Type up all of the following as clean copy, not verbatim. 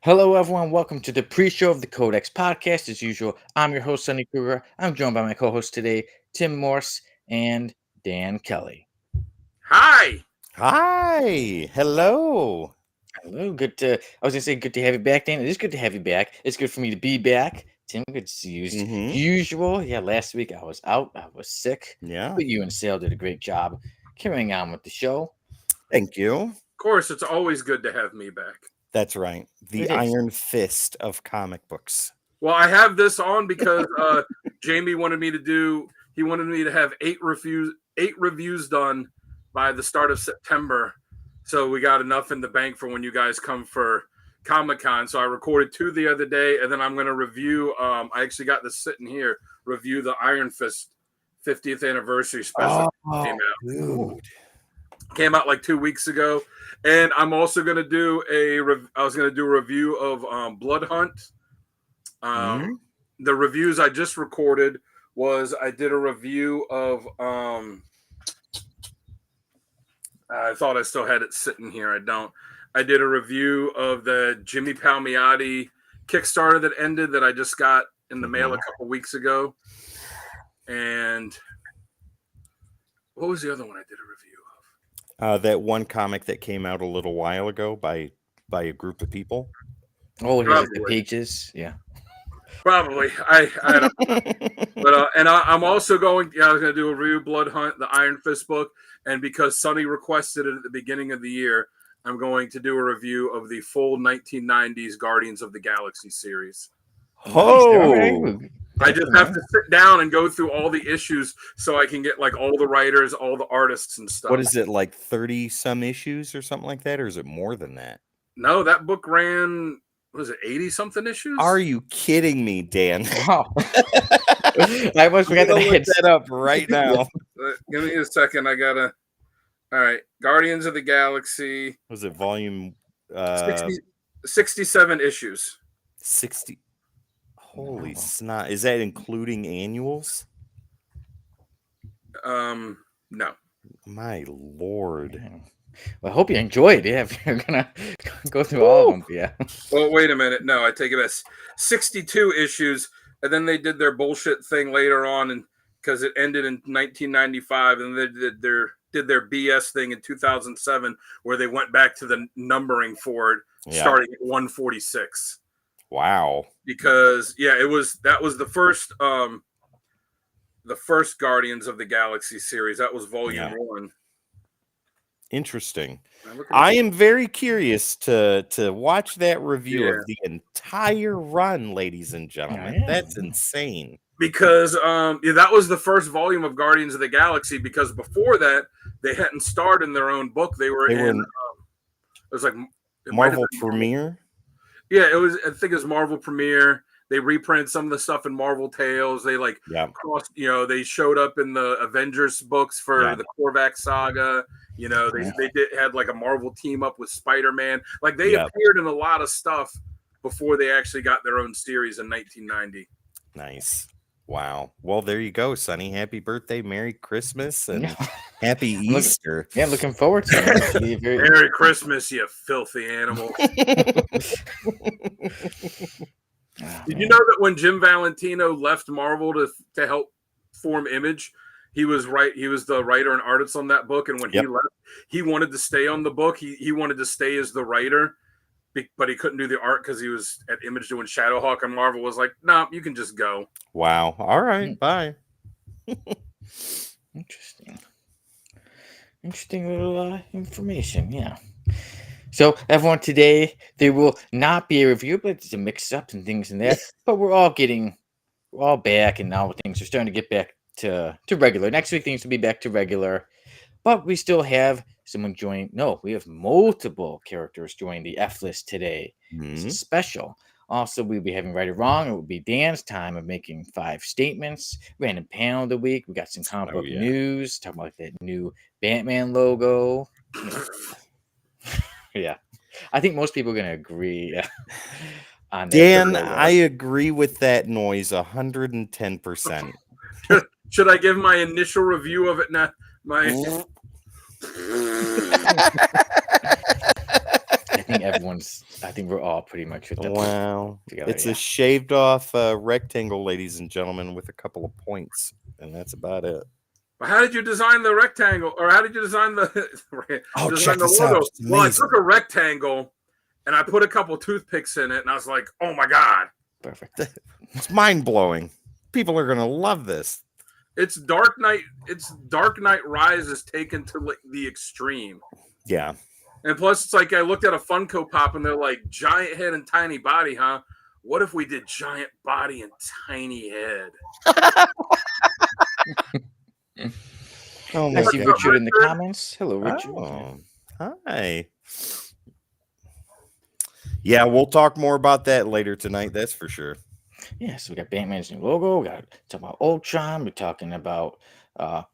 Hello, everyone. Welcome to the pre-show of the Codex podcast. As usual, I'm your host, Sonny Kruger. I'm joined by my co-host today, Tim Morse and Dan Kelly. Hi. Hi. Hello. Hello. I was gonna say good to have you back, Dan. It is good to have you back. It's good for me to be back. Tim, good to see you. As usual. Yeah, last week I was out. I was sick. Yeah. But you and Sale did a great job carrying on with the show. Thank you. Of course, it's always good to have me back. That's right. The iron fist of comic books. Well, I have this on because Jamie wanted me to have eight reviews done by the start of September. So we got enough in the bank for when you guys come for Comic-Con. So I recorded 2 the other day, and then I'm going to review. I actually got this sitting here. Review the Iron Fist 50th anniversary special. Came out like 2 weeks ago, and I'm also going to do a review of Blood Hunt. The reviews I just recorded was I did a review of I thought I still had it sitting here. I don't. I did a review of the Jimmy Palmiotti Kickstarter that ended that I just got in the mail a couple weeks ago. And what was the other one I did a review of? That one comic that came out a little while ago by a group of people. Oh, here's the pages. Yeah. Probably. I don't know. But I'm also going. I was going to do a review of Blood Hunt, the Iron Fist book, and because Sonny requested it at the beginning of the year, I'm going to do a review of the full 1990s Guardians of the Galaxy series. Oh, I just have to sit down and go through all the issues so I can get like all the writers, all the artists, and stuff. What is it, like 30 some issues or something like that, or is it more than that? No, that book ran. Was it 80 something issues? Are you kidding me, Dan? Wow. I almost forgot to look that up right now. Give me a second. I gotta. All right, Guardians of the Galaxy. Was it volume 67 issues? 60. Holy snot! Is that including annuals? No. My lord. Well, I hope you enjoyed it. If you're gonna go through all of them, yeah. Well, wait a minute. No, I take it as 62 issues, and then they did their bullshit thing later on, and because it ended in 1995, and they did their BS thing in 2007, where they went back to the numbering for it, starting at 146. Wow. Because that was the first Guardians of the Galaxy series. That was volume 1. Interesting. I am very curious to watch that review of the entire run, ladies and gentlemen. That's insane. Because that was the first volume of Guardians of the Galaxy. Because before that, they hadn't starred in their own book. They were in. It was like Marvel Premiere. Yeah, it was. I think it was Marvel Premiere. They reprinted some of the stuff in Marvel Tales. They crossed. They showed up in the Avengers books for the Korvac saga. They had like a Marvel team up with Spider-Man. Like they appeared in a lot of stuff before they actually got their own series in 1990. Nice. Wow. Well, there you go, Sonny. Happy birthday, Merry Christmas, and Happy Easter. Looking forward to it. Merry Christmas, you filthy animal. Did you know that when Jim Valentino left Marvel to help form Image, he was the writer and artist on that book, and when he left, he wanted to stay on the book. He wanted to stay as the writer, but he couldn't do the art because he was at Image doing Shadowhawk, and Marvel was like, "No, you can just go." Wow. All right. Bye. Interesting little information. Yeah. So everyone, today there will not be a review, but it's a mix-up and things in there. But we're all back, and now things are starting to get back to regular. Next week things will be back to regular, but we still have someone join. No, we have multiple characters join the F list today. This is special. Also, we'll be having Right or Wrong. It will be Dan's time of making 5 statements. Random panel of the week. We got some comic book news. Talking about that new Batman logo. Yeah. I think most people are going to agree on that. Dan, I agree with that noise 110%. Should I give my initial review of it now? I think we're all pretty much with the Wow. together. It's a shaved off rectangle, ladies and gentlemen, with a couple of points, and that's about it. Well, how did you design the rectangle, or how did you design the check this out. It's Well, I amazing. took a rectangle and I put a couple toothpicks in it, and I was like, "Oh my god, perfect." It's mind blowing. People are gonna love this. It's Dark Knight. It's Dark Knight Rises taken to like the extreme." Yeah. And plus, it's like I looked at a Funko Pop, and they're like, "Giant head and tiny body, huh? What if we did giant body and tiny head?" Oh I my see God. Richard in the comments. Hello, Richard. Oh, hi. Yeah, we'll talk more about that later tonight. That's for sure. Yeah, so we got Batman's new logo. We got talking about Ultron. We're talking about a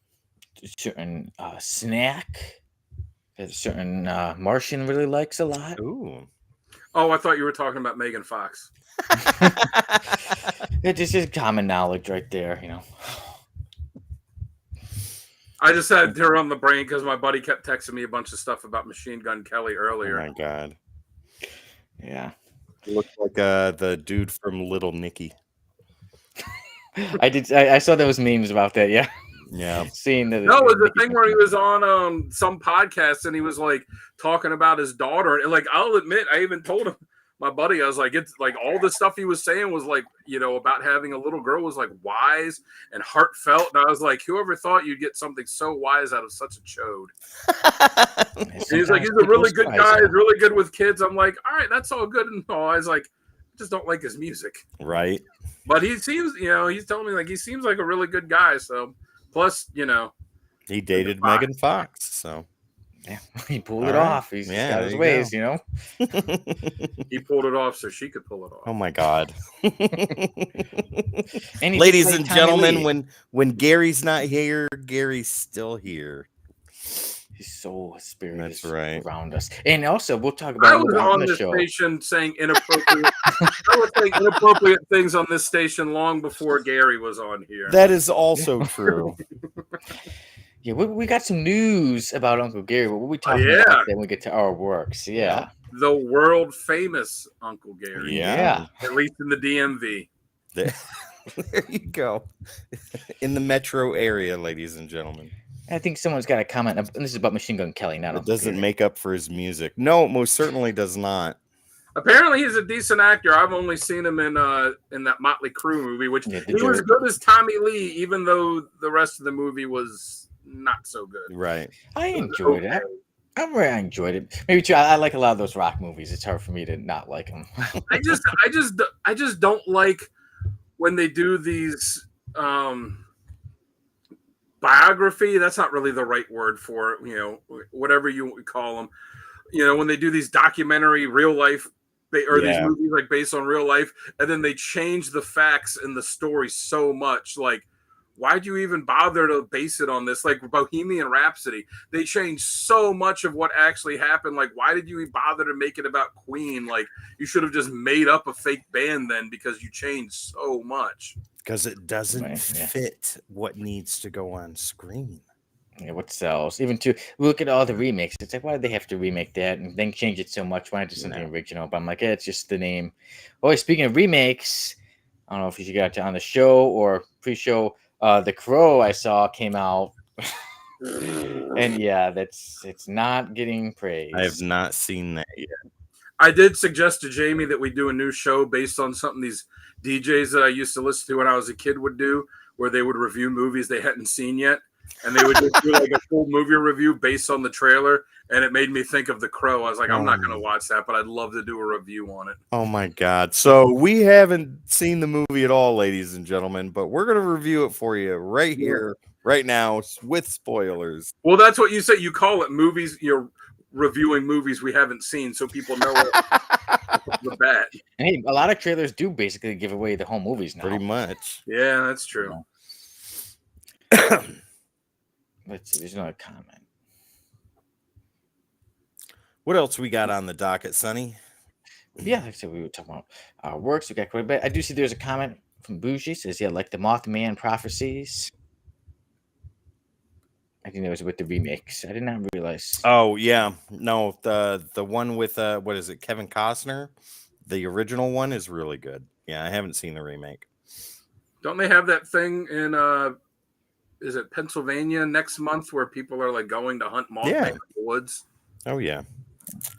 certain snack that a certain Martian really likes a lot. Ooh. Oh, I thought you were talking about Megan Fox. It's just common knowledge right there, you know. I just had her on the brain because my buddy kept texting me a bunch of stuff about Machine Gun Kelly earlier. Oh my God. Yeah. Looks like the dude from Little Nicky. I saw those memes about that, yeah. Yeah. Seeing that. No, it was the thing where he was on some podcast and he was like talking about his daughter. And like, I'll admit, I even told him, my buddy, I was like, it's like all the stuff he was saying was like, you know, about having a little girl was like wise and heartfelt. And I was like, whoever thought you'd get something so wise out of such a chode? He's like, he's a really good guy. He's really good with kids. I'm like, all right, that's all good and all. I was like, I just don't like his music. Right. But he seems, you know, he's telling me like he seems like a really good guy. So plus, you know, he dated Megan Fox. So yeah, he pulled it off. He's got his ways, you know. He pulled it off so she could pull it off. Oh my God. Ladies and gentlemen, when Gary's not here, Gary's still here. His soul, his spirit That's is right. around us. And also, we'll talk about I was on this station saying inappropriate. I was saying inappropriate things on this station long before Gary was on here. That is also true. Yeah, we got some news about Uncle Gary, but we'll be talking about that when we get to our works. Yeah. The world famous Uncle Gary. Yeah. At least in the DMV. There you go. In the metro area, ladies and gentlemen. I think someone's got a comment. And this is about Machine Gun Kelly, not It doesn't make up for his music. No, it most certainly does not. Apparently, he's a decent actor. I've only seen him in that Motley Crue movie, which he was good as Tommy Lee, even though the rest of the movie was not so good. Right. I enjoyed it. I enjoyed it. Maybe too. I like a lot of those rock movies. It's hard for me to not like them. I just don't like when they do these biography. That's not really the right word for it. You know, whatever you call them. You know, when they do these documentary, real life, or these movies like based on real life, and then they change the facts in the story so much, like. Why'd you even bother to base it on this? Like Bohemian Rhapsody, they changed so much of what actually happened. Like, why did you even bother to make it about Queen? Like, you should have just made up a fake band then because you changed so much. Because it doesn't fit what needs to go on screen. Yeah, what sells? Even to look at all the remakes, it's like, why did they have to remake that and then change it so much? Why not do something original? But I'm like, it's just the name. Oh, speaking of remakes, I don't know if you got on the show or pre-show. The Crow I saw came out, and it's not getting praise. I have not seen that yet. I did suggest to Jamie that we do a new show based on something these DJs that I used to listen to when I was a kid would do, where they would review movies they hadn't seen yet, and they would just do like a full movie review based on the trailer. And it made me think of The Crow. I was like, I'm not going to watch that, but I'd love to do a review on it. Oh, my God. So we haven't seen the movie at all, ladies and gentlemen, but we're going to review it for you right here, right now, with spoilers. Well, that's what you say. You call it movies. You're reviewing movies we haven't seen so people know the bat. And hey, a lot of trailers do basically give away the whole movies now. Pretty much. Yeah, that's true. Let's see. There's another comment. What else we got on the docket, Sonny? Yeah, like I said, we were talking about our works. We got quite a bit. I do see there's a comment from Bougie. Says, like the Mothman prophecies. I think that was with the remakes. I did not realize. Oh yeah, no, the one with what is it, Kevin Costner? The original one is really good. Yeah, I haven't seen the remake. Don't they have that thing in is it Pennsylvania next month where people are like going to hunt Mothman Yeah. in the woods? Oh yeah,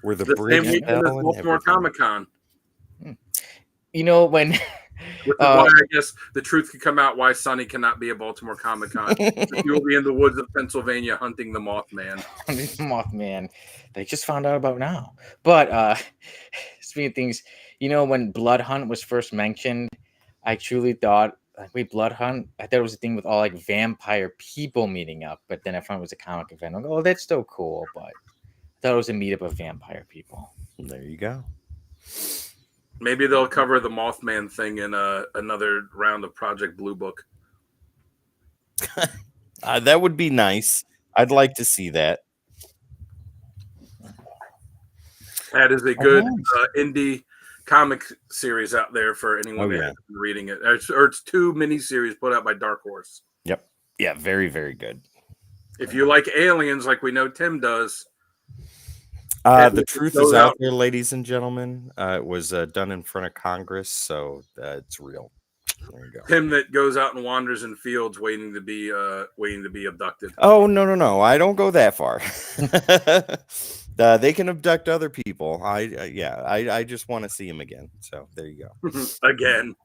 where the The bridge same weekend fell as and Baltimore everything. Comic Con. You know, when Which is why I guess the truth could come out why Sonny cannot be a Baltimore Comic Con. He will be in the woods of Pennsylvania hunting the Mothman. Mothman, they just found out about now. But speaking of things, you know, when Blood Hunt was first mentioned, I truly thought, like, wait, Blood Hunt? I thought it was a thing with all like vampire people meeting up, but then I found it was a comic event. I'm like, oh, that's still cool, but I thought it was a meetup of vampire people. There you go. Maybe they'll cover the Mothman thing in another round of Project Blue Book. That would be nice. I'd like to see that. That is a good indie comic series out there for anyone that hasn't been reading it. Or it's 2 miniseries put out by Dark Horse. Yep. Yeah, very, very good. If you like aliens like we know Tim does. The truth is out there, ladies and gentlemen. It was done in front of Congress, so it's real. There you go. Tim that goes out and wanders in fields waiting to be abducted. Oh no! I don't go that far. They can abduct other people. I just want to see him again. So there you go.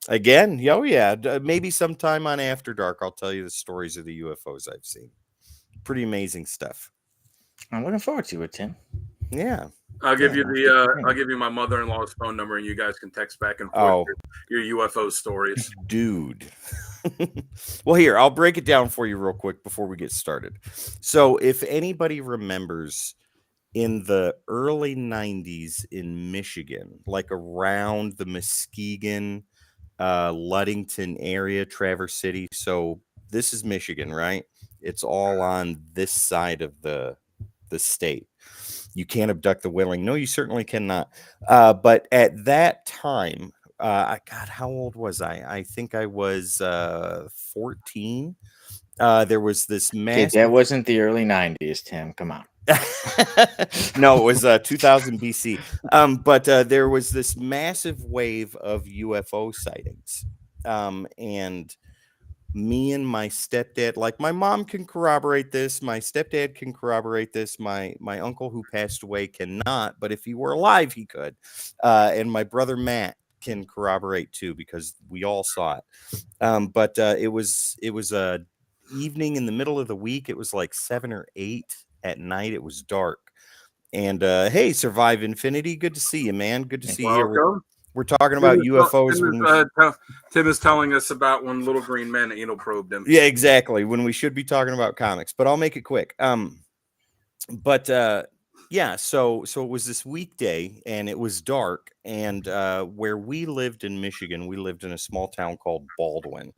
Again. Oh yeah. Maybe sometime on After Dark, I'll tell you the stories of the UFOs I've seen. Pretty amazing stuff. I'm looking forward to it, Tim. Yeah. I'll give you I'll give you my mother-in-law's phone number and you guys can text back and forth your UFO stories. Dude. Well, here, I'll break it down for you real quick before we get started. So if anybody remembers in the early 90s in Michigan, like around the Muskegon, Ludington area, Traverse City. So this is Michigan, right? It's all on this side of the state. You can't abduct the willing. No, you certainly cannot. But at that time, God, how old was I? I think I was 14. There was this massive... that wasn't the early 90s, Tim. Come on. No, it was 2000 BC. But there was this massive wave of UFO sightings. And me and my stepdad, like my mom can corroborate this, my stepdad can corroborate this, my uncle who passed away cannot, but if he were alive, he could. And my brother Matt can corroborate too, because we all saw it. But it was a evening in the middle of the week. It was like 7 or 8 at night. It was dark. And hey, Survive Infinity, good to see you, man. Good to see you here. We're talking about UFOs. Tim is telling us about when little green men anal probed him. Yeah, exactly. When we should be talking about comics, but I'll make it quick. Yeah. So it was this weekday, and it was dark. And where we lived in Michigan, we lived in a small town called Baldwin,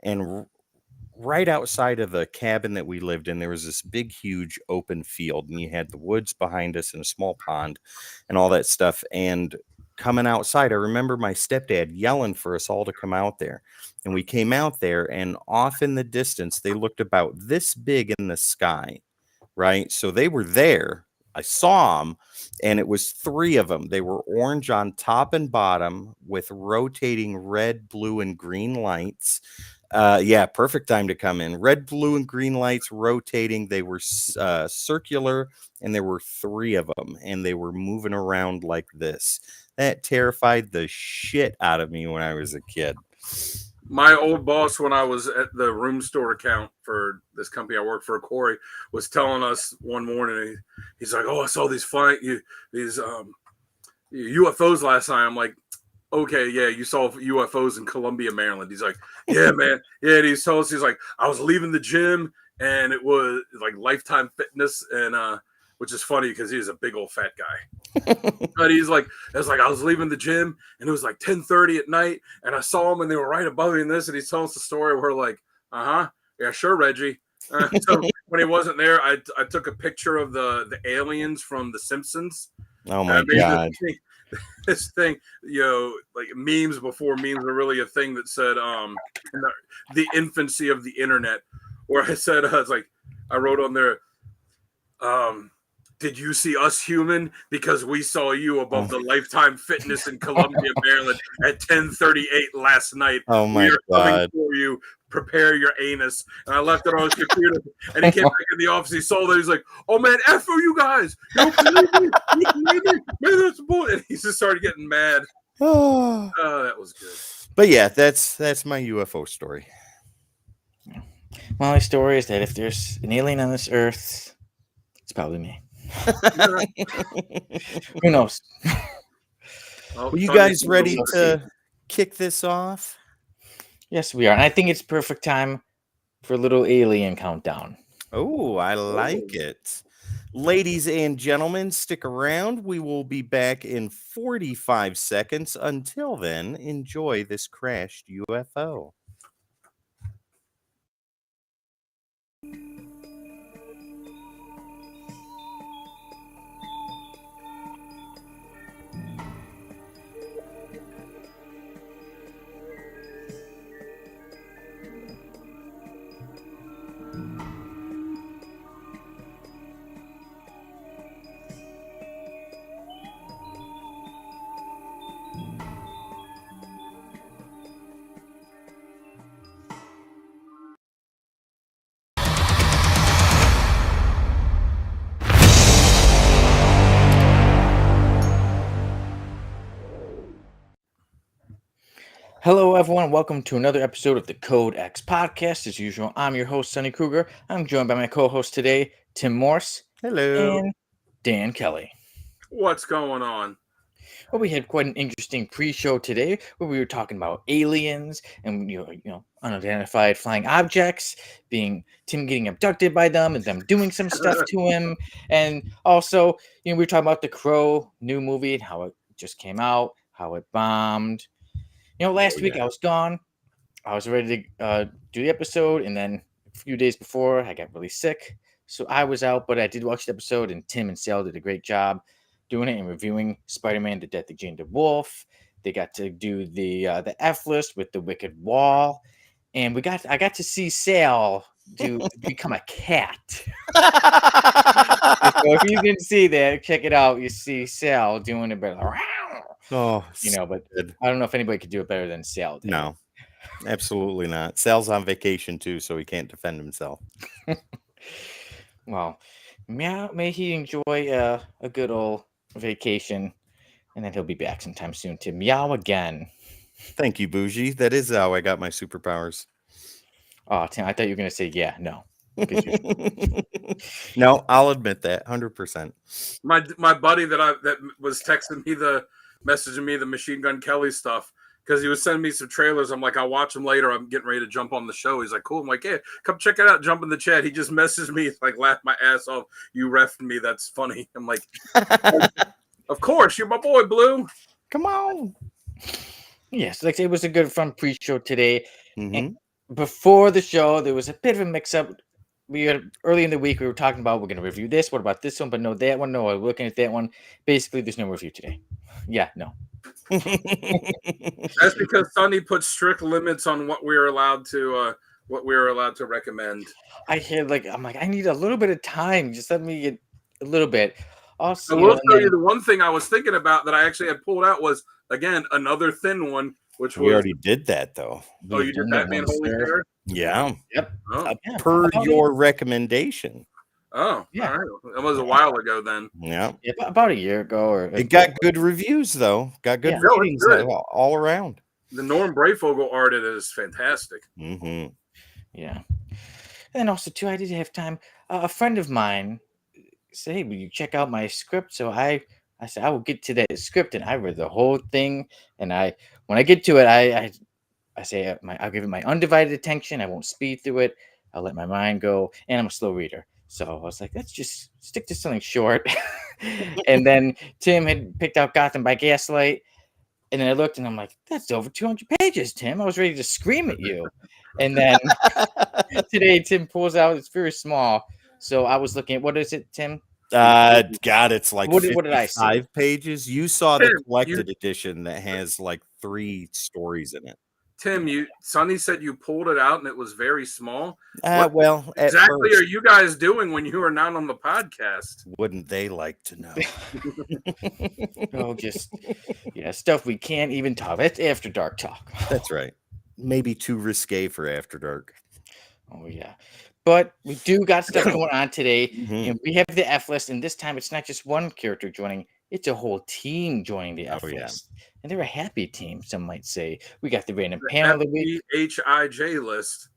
and right outside of the cabin that we lived in, there was this big, huge open field, and you had the woods behind us and a small pond, and all that stuff. And coming outside, I remember my stepdad yelling for us all to come out there. And we came out there, and off in the distance, they looked about this big in the sky, right? So they were there. I saw them, and it was 3 of them. They were orange on top and bottom with rotating red, blue, and green lights. Yeah, perfect time to come in. Red, blue, and green lights rotating. They were circular, and there were 3 of them, and they were moving around like this. That terrified the shit out of me when I was a kid. My old boss, when I was at the room store account for this company I worked for, Corey, was telling us one morning, he's like, "Oh, I saw these UFOs last night." I'm like, "Okay, yeah, you saw UFOs in Columbia, Maryland." He's like, "Yeah, man, yeah." And he's told us, he's like, "I was leaving the gym, and it was like Lifetime Fitness, and which is funny because he's a big old fat guy." But he's like, I was leaving the gym, and it was like 10:30 at night, and I saw them, and they were right above me in this. And he's telling us the story where like, yeah, sure, Reggie. So when he wasn't there, I took a picture of the aliens from The Simpsons. Oh my God. This thing, like memes before memes were really a thing, that said the infancy of the internet, where I said, I was like, I wrote on there, did you see us human? Because we saw you above the Lifetime Fitness in Columbia, Maryland at 10:38 last night. Oh my we are coming God. for you. Prepare your anus. And I left it on his computer. And he came back in the office. He saw that. He's like, oh man, F you guys. You don't believe me? You don't believe me? Man, that's bull. And he just started getting mad. Oh, That was good. but yeah, that's my UFO story. My story is that if there's an alien on this earth, it's probably me. Who knows? Are you guys ready to kick this off? Yes, we are. And I think it's perfect time for a little alien countdown. Oh, I like it. Ladies and gentlemen, stick around. We will be back in 45 seconds. Until then, enjoy this crashed UFO. Hello, everyone. Welcome to another episode of the Code X podcast. As usual, I'm your host, Sonny Kruger. I'm joined by my co-host today, Tim Morse. Hello. And Dan Kelly. What's going on? Well, we had quite an interesting pre-show today where we were talking about aliens and unidentified flying objects, Tim getting abducted by them and them doing some stuff to him, and also we were talking about The Crow new movie and how it just came out, how it bombed. Last week I was gone. I was ready to do the episode, and then a few days before I got really sick, so I was out. But I did watch the episode, and Tim and Sal did a great job doing it and reviewing Spider-Man: The Death of Jane the Wolf. They got to do the F list with the Wicked Wall, and I got to see Sal become a cat. So if you didn't see that, check it out. You see Sal doing it better. Oh, but I don't know if anybody could do it better than Sal did. No, absolutely not. Sal's on vacation too, so he can't defend himself. Well, may he enjoy a good old vacation, and then he'll be back sometime soon to meow again. Thank you, Bougie. That is how I got my superpowers. Oh, Tim, I thought you were going to say no. No, I'll admit that 100%. My buddy that was messaging me the Machine Gun Kelly stuff, because he was sending me some trailers. I'm like, I'll watch them later. I'm getting ready to jump on the show. He's like, cool. I'm like, yeah, come check it out. Jump in the chat. He just messaged me, like, laughed my ass off. You reffed me. That's funny. I'm like, of course, you're my boy, Blue. Come on. Yes, like it was a good fun pre-show today. Mm-hmm. And before the show, there was a bit of a mix-up. Early in the week, we were talking about we're going to review this. What about this one? But no, that one. No, we're looking at that one. Basically, there's no review today. Yeah, no. That's because Sonny put strict limits on what we were allowed to recommend. I'm like, I need a little bit of time. Just let me get a little bit. Also, I will tell you the one thing I was thinking about that I actually had pulled out was, again, another thin one, which we already did that though. Oh, you did Batman Holy Terror? Yeah. Yep. Oh. Per your recommendation. Oh, yeah. All right. That was a while ago then. Yeah. About a year ago. It got good reviews though. Got good ratings all around. The Norm Brayfogle art is fantastic. Mm-hmm. Yeah. And also too, I did have time. A friend of mine said, "Hey, will you check out my script?" So I said, "I will get to that script," and I read the whole thing. And when I get to it, I say I'll give it my undivided attention. I won't speed through it. I'll let my mind go, and I'm a slow reader. So I was like, let's just stick to something short. And then Tim had picked out Gotham by Gaslight. And then I looked and I'm like, that's over 200 pages, Tim. I was ready to scream at you. And then today Tim pulls out, it's very small. So I was looking at, what is it, Tim? God, it's like what did I say? 5 pages. You saw the collected edition that has like 3 stories in it. Tim, Sonny said you pulled it out and it was very small. Well, at exactly first, are you guys doing when you are not on the podcast? wouldn't they like to know? Oh, just stuff we can't even talk. That's after dark talk. That's right. Maybe too risque for After Dark. Oh yeah, but we do got stuff going on today, Mhm. and we have the F list, and this time it's not just one character joining; it's a whole team joining the F yeah. list, and they're a happy team. Some might say we got the random panel of the week. FBHIJ list.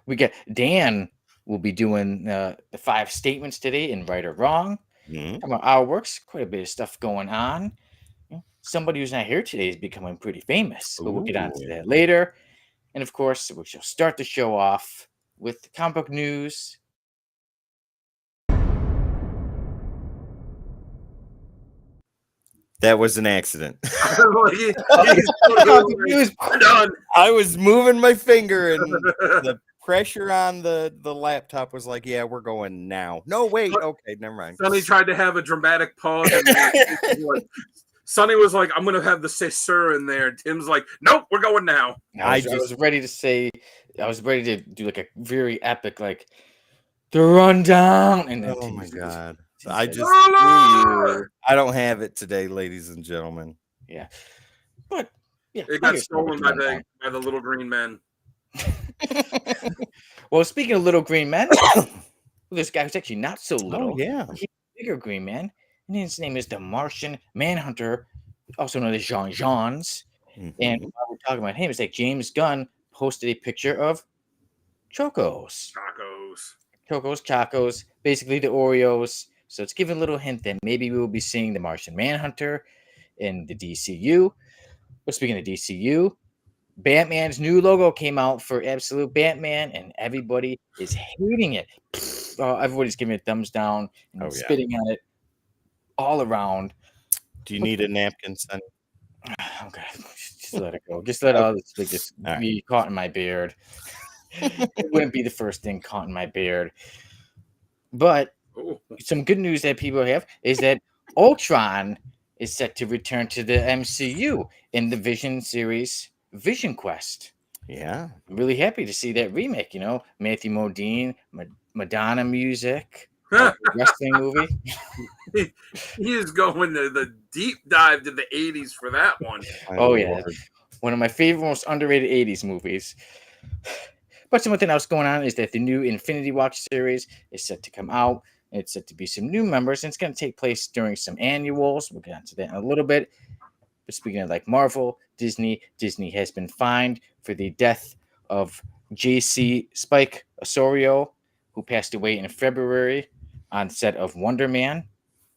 We got Dan will be doing the 5 statements today in right or wrong. Mhm. About our works, quite a bit of stuff going on. Somebody who's not here today is becoming pretty famous, but we'll get on to Ooh. that later. And of course, we shall start the show off with comic book news. That was an accident. News. Done. I was moving my finger, and the pressure on the laptop was like, "Yeah, we're going now." No, wait. Okay, never mind. Sonny tried to have a dramatic pause. And Sonny was like, "I'm gonna have the say sir in there." And Tim's like, "Nope, we're going now." I was ready to say, I was ready to do like a very epic, like the rundown, and then Oh my Tim's- god! Tim I said, just Roller! I don't have it today, ladies and gentlemen. yeah, but yeah, It I'll got get started with stolen the by rundown. the little green men. Well, speaking of little green men, this guy who's actually not so little. Oh yeah. He's a bigger green man, and his name is the Martian Manhunter, also known as Jean Jeans. And Mhm. while we're talking about him, it's like James Gunn posted a picture of Chocos. Chocos, basically the Oreos. So it's giving a little hint that maybe we will be seeing the Martian Manhunter in the DCU. But speaking of DCU, Batman's new logo came out for Absolute Batman, and everybody is hating it. Everybody's giving it thumbs down and spitting on it all around. Do you need a napkin, Sonny? Okay, just let it go. Just let all this just be caught in my beard. It wouldn't be the first thing caught in my beard. But some good news that people have is that Ultron is set to return to the MCU in the Vision series Vision Quest. Yeah. I'm really happy to see that remake, Matthew Modine, Madonna music, wrestling movie. He is going to the deep dive to the 80s for that one. Oh, yeah. One of my favorite, most underrated 80s movies. But something else going on is that the new Infinity Watch series is set to come out. It's set to be some new members, and it's going to take place during some annuals. We'll get onto that in a little bit. But speaking of like Marvel, Disney has been fined for the death of J.C. Spike Osorio, who passed away in February on set of Wonder Man.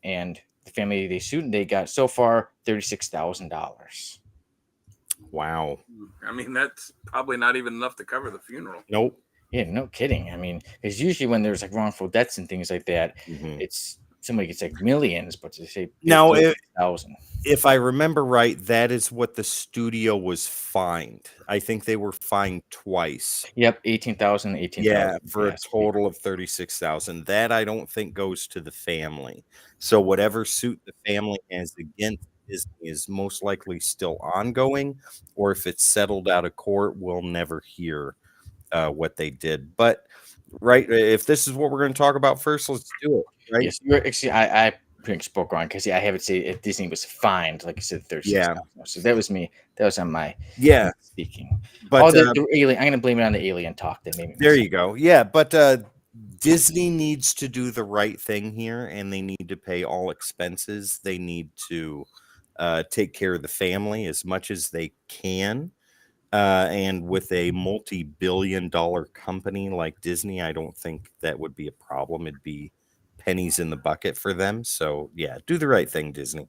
And the family they sued, they got so far $36,000. Wow. I mean, that's probably not even enough to cover the funeral. Nope. Yeah, no kidding. I mean, because usually when there's like wrongful deaths and things like that, it's somebody gets like millions, but they say now 1,000. If I remember right, that is what the studio was fined. I think they were fined twice. Yep, 18,000, 18,000. Yeah, for a total of 36,000. That I don't think goes to the family. So whatever suit the family has against Disney is most likely still ongoing, or if it's settled out of court, we'll never hear what they did. But if this is what we're going to talk about first, let's do it. Right? Yes, you're actually. I pretty much spoke wrong because I have it say if Disney was fined, like I said, 36,000. So that was me. That was on my speaking. But the alien. I'm going to blame it on the alien talk that made me. There you go. Yeah, but Disney needs to do the right thing here, and they need to pay all expenses. They need to take care of the family as much as they can. And with a multi-billion-dollar company like Disney, I don't think that would be a problem. It'd be pennies in the bucket for them. So, yeah, do the right thing, Disney.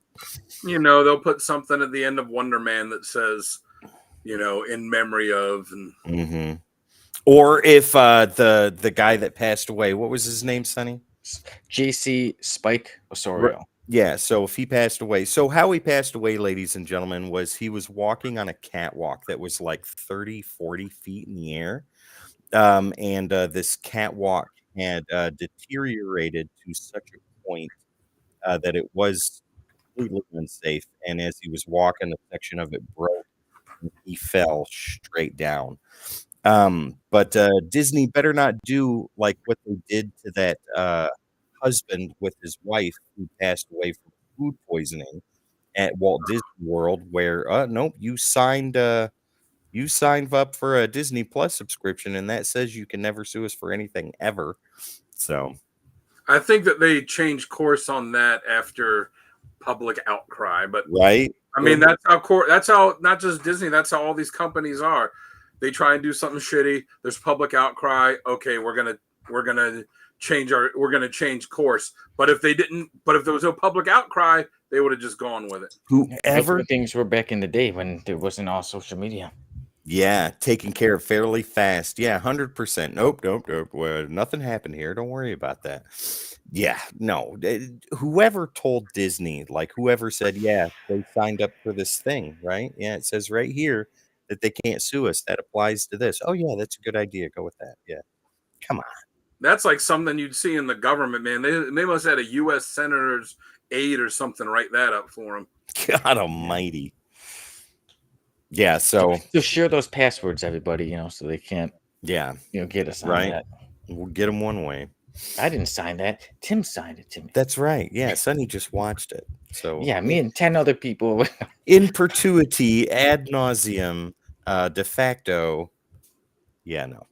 They'll put something at the end of Wonder Man that says, in memory of. And Or if the guy that passed away, what was his name, Sonny? J.C. Spike Osorio. Yeah, so if he passed away, so how he passed away, ladies and gentlemen, was he was walking on a catwalk that was like 30, 40 feet in the air. And this catwalk had deteriorated to such a point that it was completely unsafe. And as he was walking, a section of it broke he fell straight down. But Disney better not do like what they did to that husband with his wife who passed away from food poisoning at Walt Disney World, where nope, you signed up for a Disney Plus subscription, and that says you can never sue us for anything ever. So I think that they changed course on that after public outcry, but right. I mean, that's how not just Disney, that's how all these companies are. They try and do something shitty. There's public outcry. Okay, we're gonna change course. But if there was no public outcry, they would have just gone with it. Whoever things were back in the day when there wasn't all social media. Yeah, taken care of fairly fast. Yeah, 100%. Nope. Well, nothing happened here. Don't worry about that. Yeah, no. Whoever told Disney, like whoever said, yeah, they signed up for this thing, right? Yeah, it says right here that they can't sue us. That applies to this. Oh, yeah, that's a good idea. Go with that. Yeah. Come on. That's like something you'd see in the government, man. They must have had a U.S. senator's aide or something write that up for them. God almighty. Yeah, so just share those passwords, everybody, so they can't, yeah, get us on right. that. We'll get them one way. I didn't sign that. Tim signed it to me. That's right. Yeah, Sonny just watched it. So yeah, me and 10 other people. In perpetuity, ad nauseum, de facto. Yeah, no.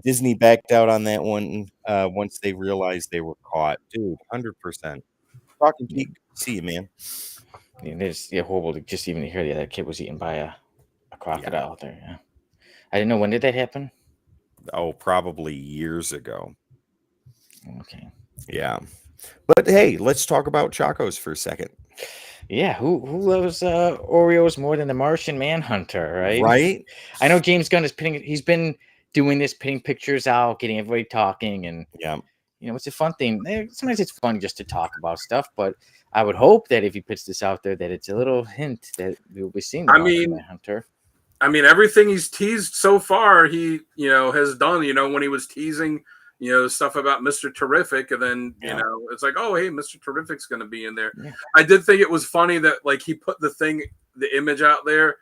Disney backed out on that one once they realized they were caught. Dude, 100%. Talking to you, see you, man. It's horrible to just even hear that kid was eaten by a crocodile out there. Yeah. I didn't know. When did that happen? Oh, probably years ago. Okay. Yeah. But hey, let's talk about Chocos for a second. Yeah, who loves Oreos more than the Martian Manhunter, right? Right. I know James Gunn is he's been doing this, pitting pictures out, getting everybody talking, and yeah, it's a fun thing. Sometimes it's fun just to talk about stuff, but I would hope that if he puts this out there, that it's a little hint that we'll be seeing the Martian Manhunter. I mean, everything he's teased so far, he has done. When he was teasing, stuff about Mr. Terrific, and then it's like, oh, hey, Mr. Terrific's going to be in there. Yeah. I did think it was funny that like he put the image out there,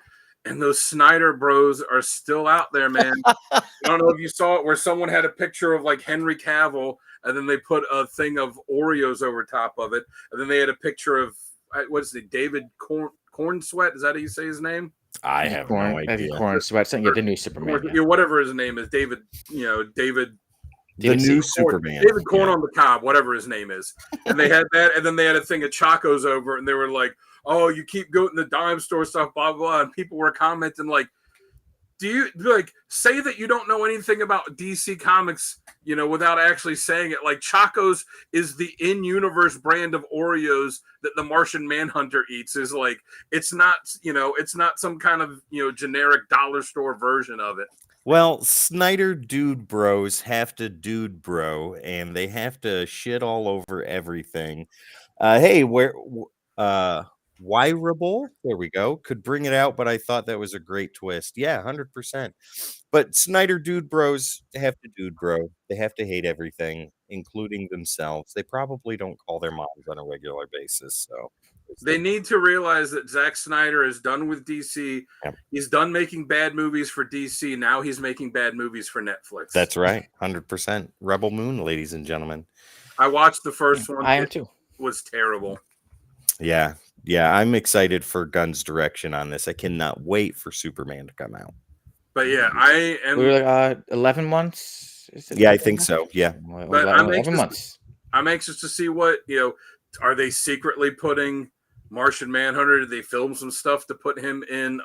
and those Snyder Bros are still out there, man. I don't know if you saw it, where someone had a picture of like Henry Cavill, and then they put a thing of Oreos over top of it, and then they had a picture of what's it, David Corn Sweat? Is that how you say his name? I have no idea. Corn Sweat, the new Superman. Whatever his name is, David. David. The new Superman. David Corn on the Cob, whatever his name is. And they had that, and then they had a thing of Chocos over, and they were like, oh, you keep going to the dime store stuff, blah, blah, and people were commenting like, do you say that you don't know anything about DC Comics, without actually saying it? Like Chocos is the in-universe brand of Oreos that the Martian Manhunter eats. Is like, it's not some kind of generic dollar store version of it. Well, Snyder dude bros have to dude bro, and they have to shit all over everything. Hey, Wireable, there we go, could bring it out, but I thought that was a great twist. Yeah, 100%. But Snyder dude bros have to dude bro. They have to hate everything, including themselves. They probably don't call their moms on a regular basis, so they need to realize that Zack Snyder is done with DC. Yep. He's done making bad movies for DC. Now he's making bad movies for Netflix. That's right. 100%. Rebel Moon, ladies and gentlemen. I watched the first one. I am too. It was terrible. Yeah. Yeah. I'm excited for Gunn's direction on this. I cannot wait for Superman to come out. But yeah, I am. We were 11 months. Yeah, I think so. Yeah. But 11 months. I'm anxious to see what, are they secretly putting Martian Manhunter? Did they film some stuff to put him in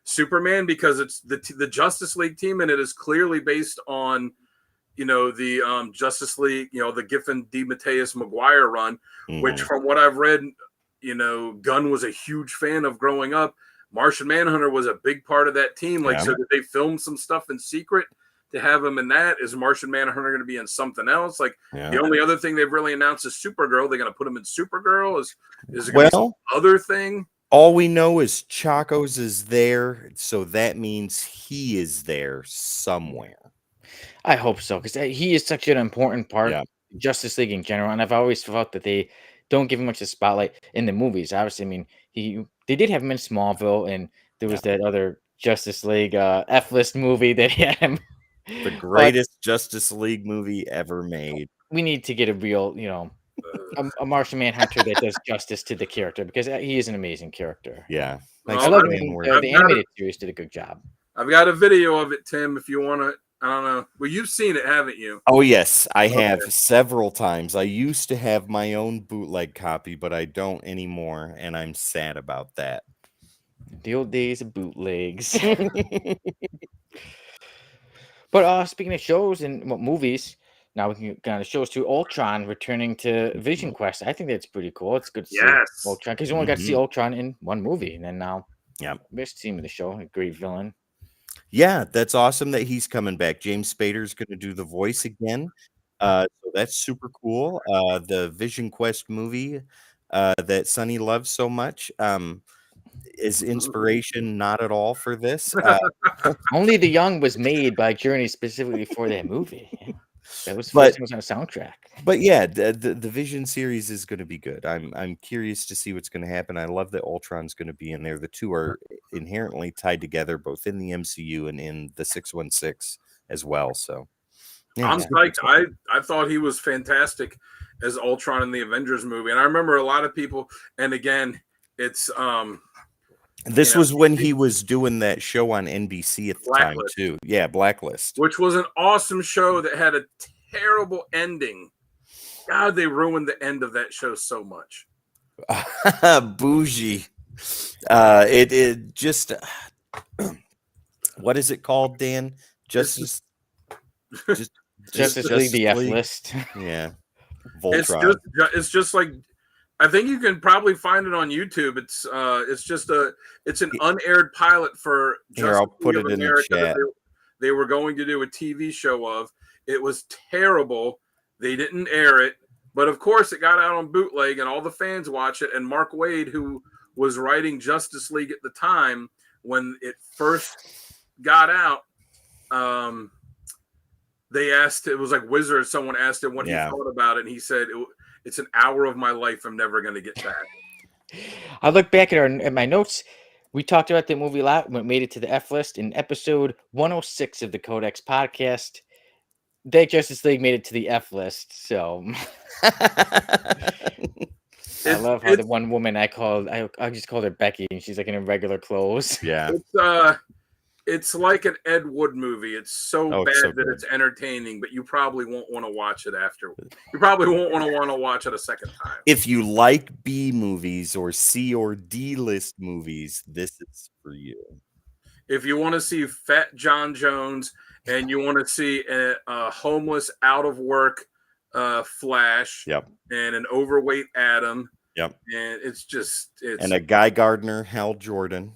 Superman? Because it's the Justice League team, and it is clearly based on the Justice League, the Giffen DeMatteis Maguire run, which from what I've read, Gunn was a huge fan of growing up. Martian Manhunter was a big part of that team. Like, so did they film some stuff in secret to have him in that? Is Martian Manhunter going to be in something else? Like, the only other thing they've really announced is Supergirl. They're going to put him in Supergirl. Is it going to be some other thing? All we know is Chocos is there, so that means he is there somewhere. I hope so, because he is such an important part of Justice League in general, and I've always felt that they don't give him much of the spotlight in the movies. Obviously, I mean, they did have him in Smallville, and there was that other Justice League F-list movie that had him. The But greatest Justice League movie ever made. we need to get a real, a Martian Manhunter that does justice to the character, because he is an amazing character. Yeah. Well, I love I him. mean, The animated series did a good job. I've got a video of it, Tim, if you want to. I don't know. Well, you've seen it, haven't you? Oh, yes, I have Okay. several times. I used to have my own bootleg copy, but I don't anymore, and I'm sad about that. The old days of bootlegs. But speaking of shows and movies, now we can kind of shows to Ultron returning to Vision Quest. I think that's pretty cool. It's good to see Yes. Ultron, because you only got to see Ultron in one movie, and then now Yep. best team of the show, a great villain. Yeah, that's awesome that he's coming back. James Spader's going to do the voice again. So that's super cool. The Vision Quest movie that Sonny loves so much is inspiration not at all for this. Only the Young was made by Journey specifically for that movie. Yeah. That was the But- first time it was on a soundtrack. But yeah, the Vision series is going to be good. I'm curious to see what's going to happen. I love that Ultron's going to be in there. The two are inherently tied together, both in the MCU and in the 616 as well. So yeah, I'm it's psyched. good. I thought he was fantastic as Ultron in the Avengers movie, and I remember a lot of people. And again, it's This you know, was when he was doing that show on NBC at the time Blacklist. too. Yeah, Blacklist. which was an awesome show that had a terrible ending. God, they ruined the end of that show so much. Bougie. It just what is it called, Dan? Justice Justice League, the F list. Yeah. It's Voltron. just like, I think you can probably find it on YouTube. It's an unaired pilot for Here, I'll Justice put League it of in the America that chat. they were going to do a TV show of. It was terrible. They didn't air it, but of course it got out on bootleg and all the fans watch it. And Mark Waid, who was writing Justice League at the time when it first got out, they asked, it was like Wizard, someone asked him what he thought about it, and he said, it's an hour of my life I'm never going to get back. I look back at my notes. We talked about that movie a lot when it made it to the F list in episode 106 of the Codex podcast. That Justice League made it to the F list. So I love how the one woman I just called her Becky, and she's like in her regular clothes. Yeah. It's like an Ed Wood movie. It's so bad so that good. it's entertaining, but you probably won't want to watch it after. You probably won't want to watch it a second time. If you like B movies or C or D list movies, this is for you. If you want to see Fat John Jones and you want to see a homeless, out of work Flash, Yep. and an overweight Adam, Yep. and it's And a Guy Gardner, Hal Jordan.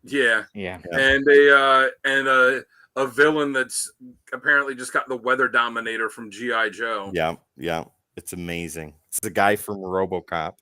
Yeah. And a villain that's apparently just got the weather dominator from G.I. Joe. Yeah. It's amazing. It's the guy from RoboCop.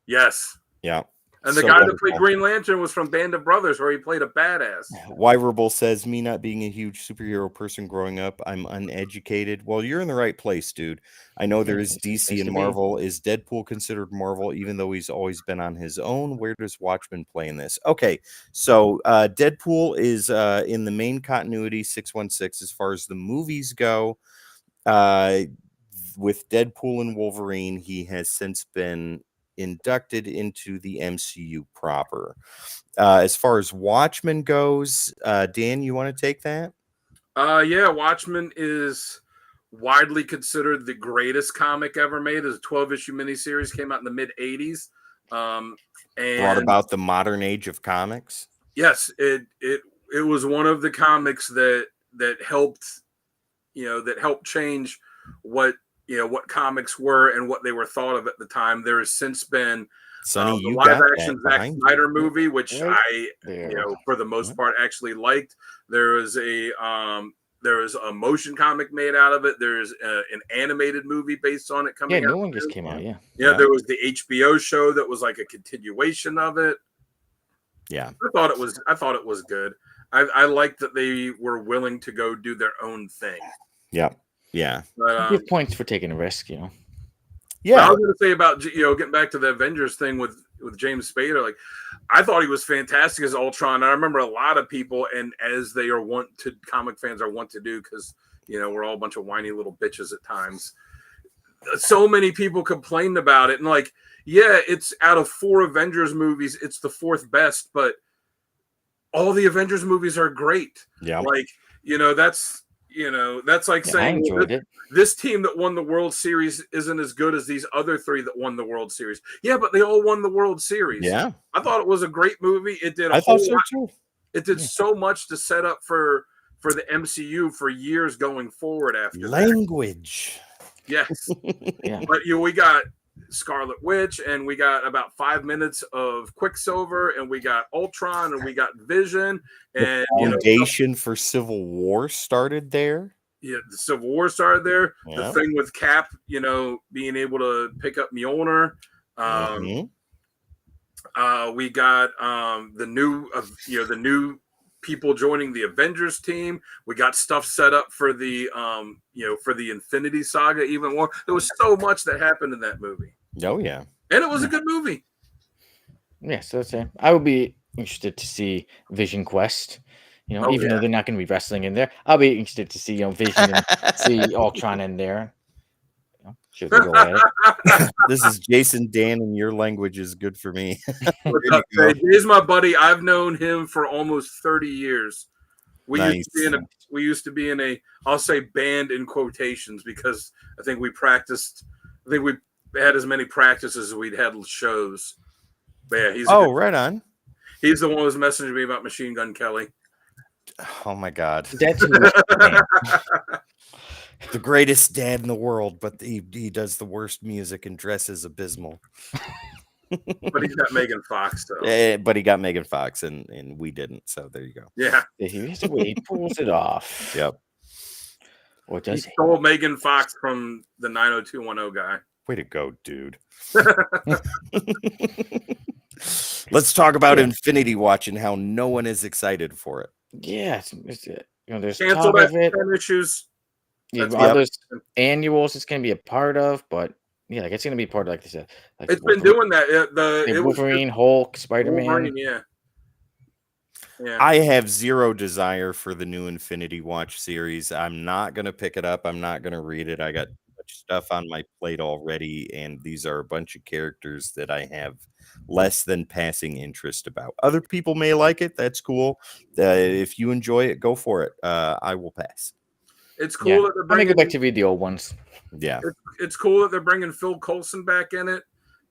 Yes. Yeah. And the So guy that wonderful. played Green Lantern was from Band of Brothers, where he played a badass. Wyverble says, me not being a huge superhero person growing up, I'm uneducated. Well, you're in the right place, dude. I know there is DC and Marvel. Is Deadpool considered Marvel, even though he's always been on his own? Where does Watchmen play in this? Okay, so Deadpool is in the main continuity 616 as far as the movies go. With Deadpool and Wolverine, he has since been inducted into the MCU proper. As far as Watchmen goes, Dan, you want to take that? Yeah, Watchmen is widely considered the greatest comic ever made. As a 12-issue miniseries, came out in the mid '80s, and Brought about the modern age of comics. Yes, it was one of the comics that helped change what comics were and what they were thought of at the time. There has since been Sonny, the you live got action that Zack behind Snyder movie, which Right I there. for the most part actually liked. There is a motion comic made out of it. There's an animated movie based on it coming out. Yeah, new one just came out. Yeah. Yeah, there was the HBO show that was like a continuation of it. Yeah, I thought it was good. I liked that they were willing to go do their own thing. yeah. But, Give points for taking a risk, But I Yeah. was going to say about getting back to the Avengers thing with James Spader. Like, I thought he was fantastic as Ultron. I remember a lot of people, and as they are comic fans are wont to do, because we're all a bunch of whiny little bitches at times. So many people complained about it, and like, yeah, it's out of 4 Avengers movies, it's the 4th best, but all the Avengers movies are great. Yeah. Like, that's like I saying enjoyed it. this team that won the World Series isn't as good as these other 3 that won the World Series. Yeah, but they all won the World Series. Yeah. I thought it was a great movie. It did I thought so too. It did so much to set up for the MCU for years going forward after Language. that. Yes. Yeah. But we got Scarlet Witch, and we got about 5 minutes of Quicksilver, and we got Ultron, and we got Vision, and The foundation for Civil War started there. Yeah, the Civil War started there. Yeah. The thing with Cap, being able to pick up Mjolnir. We got the new people joining the Avengers team. We got stuff set up for the for the Infinity Saga even more. There was so much that happened in that movie. Oh yeah, and it was a good movie. Yeah, so that's it. I would be interested to see Vision Quest. Even though they're not going to be wrestling in there, I'll be interested to see Vision and see Ultron in there. Should we go at it? This is Jason Dan, and your language is good for me. He's my buddy. I've known him for almost 30 years. We Nice. used to be in a I'll say band in quotations, because I think we practiced. I think we had as many practices as we'd had shows. But yeah, right on. He's the one who was messaging me about Machine Gun Kelly. Oh my God, That's the greatest dad in the world, but he does the worst music and dresses abysmal. But he's got Megan Fox, though. But he got Megan Fox, and we didn't. So there you go. Yeah, he pulls it off. Yep. Or does he? Stole Megan Fox from the 90210 guy. Way to go, dude. Let's talk about Infinity Watch and how no one is excited for it. Yeah, there's Canceled talk of it. 10 issues. There's annuals it's going to be a part of, but yeah, it's going to be part of, like they said. Like it's been doing that. Wolverine, Hulk, Spider-Man. Yeah. I have zero desire for the new Infinity Watch series. I'm not going to pick it up. I'm not going to read it. I got much stuff on my plate already, and these are a bunch of characters that I have less than passing interest about. Other people may like it. That's cool. If you enjoy it, go for it. I will pass. It's cool that they're I'm going to go back to read the old ones. Yeah. It's cool that they're bringing Phil Coulson back in it.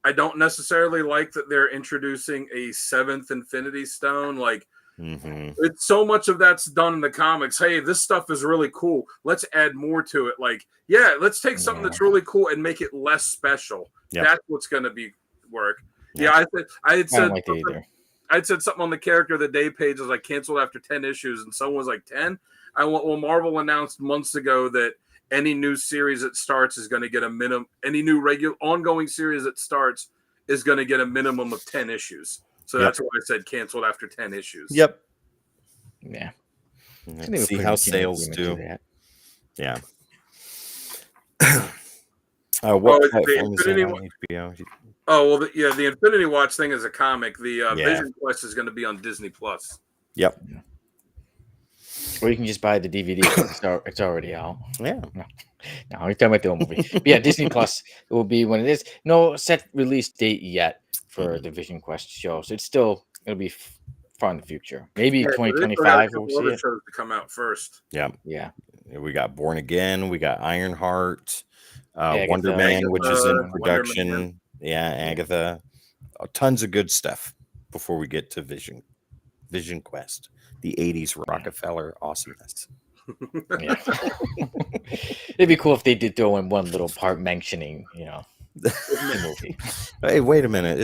I don't necessarily like that they're introducing a 7th Infinity Stone. Like, it's so much of that's done in the comics. Hey, this stuff is really cool. Let's add more to it. Like, let's take something that's really cool and make it less special. Yep. That's what's going to be work. Yeah, I had said I'd said something on the character of the day page was like canceled after 10 issues, and someone was like 10. Marvel announced months ago that any new series that starts is going to get a minimum. Any new regular ongoing series that starts is going to get a minimum of 10 issues. So that's why I said canceled after 10 issues. Yep. Yeah. See how sales do. Yeah. What platform is that on HBO? Oh, well, the Infinity Watch thing is a comic. The Vision Quest is going to be on Disney Plus. Yep. Or you can just buy the DVD. It's already out. Yeah. No, we're talking about the old movie. But yeah, Disney Plus will be when it is. No set release date yet for the Vision Quest show. So it'll be far in the future. Maybe 2025 we'll see it. Shows to come out first. Yeah. Yeah. We got Born Again. We got Ironheart. Wonder Man, which is in production. Yeah, Agatha. Tons of good stuff before we get to Vision Quest. The 80s Rockefeller awesomeness. Yeah. It'd be cool if they did throw in one little part mentioning, the movie. Hey, wait a minute.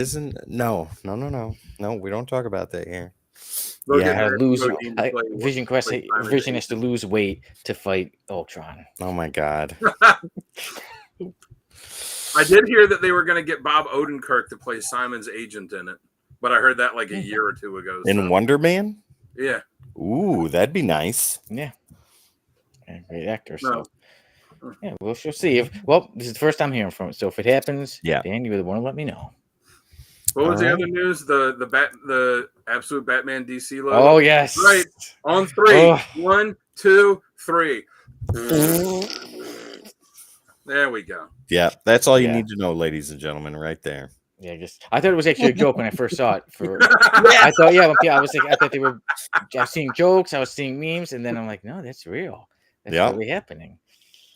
No, we don't talk about that here. Vision Quest. Vision has to lose weight to fight Ultron. Oh my God. I did hear that they were going to get Bob Odenkirk to play Simon's agent in it, but I heard that like a year or two ago. In Wonder Man? Yeah. Ooh, that'd be nice. Yeah. And great actor. So Yeah, we'll see. Well, this is the first time hearing from it. So if it happens, Yeah. Dan, you're the one to let me know. What was the All other news? The absolute Batman DC logo. Oh yes. Right. On 3. Oh. 1, 2, 3. There we go. Yeah, that's all you Yeah. need to know, ladies and gentlemen, right there. Yeah, I thought it was actually a joke when I first saw it. I thought, I was like, I thought I was seeing jokes, I was seeing memes, and then I'm like, no, that's real. That's Yeah. really happening.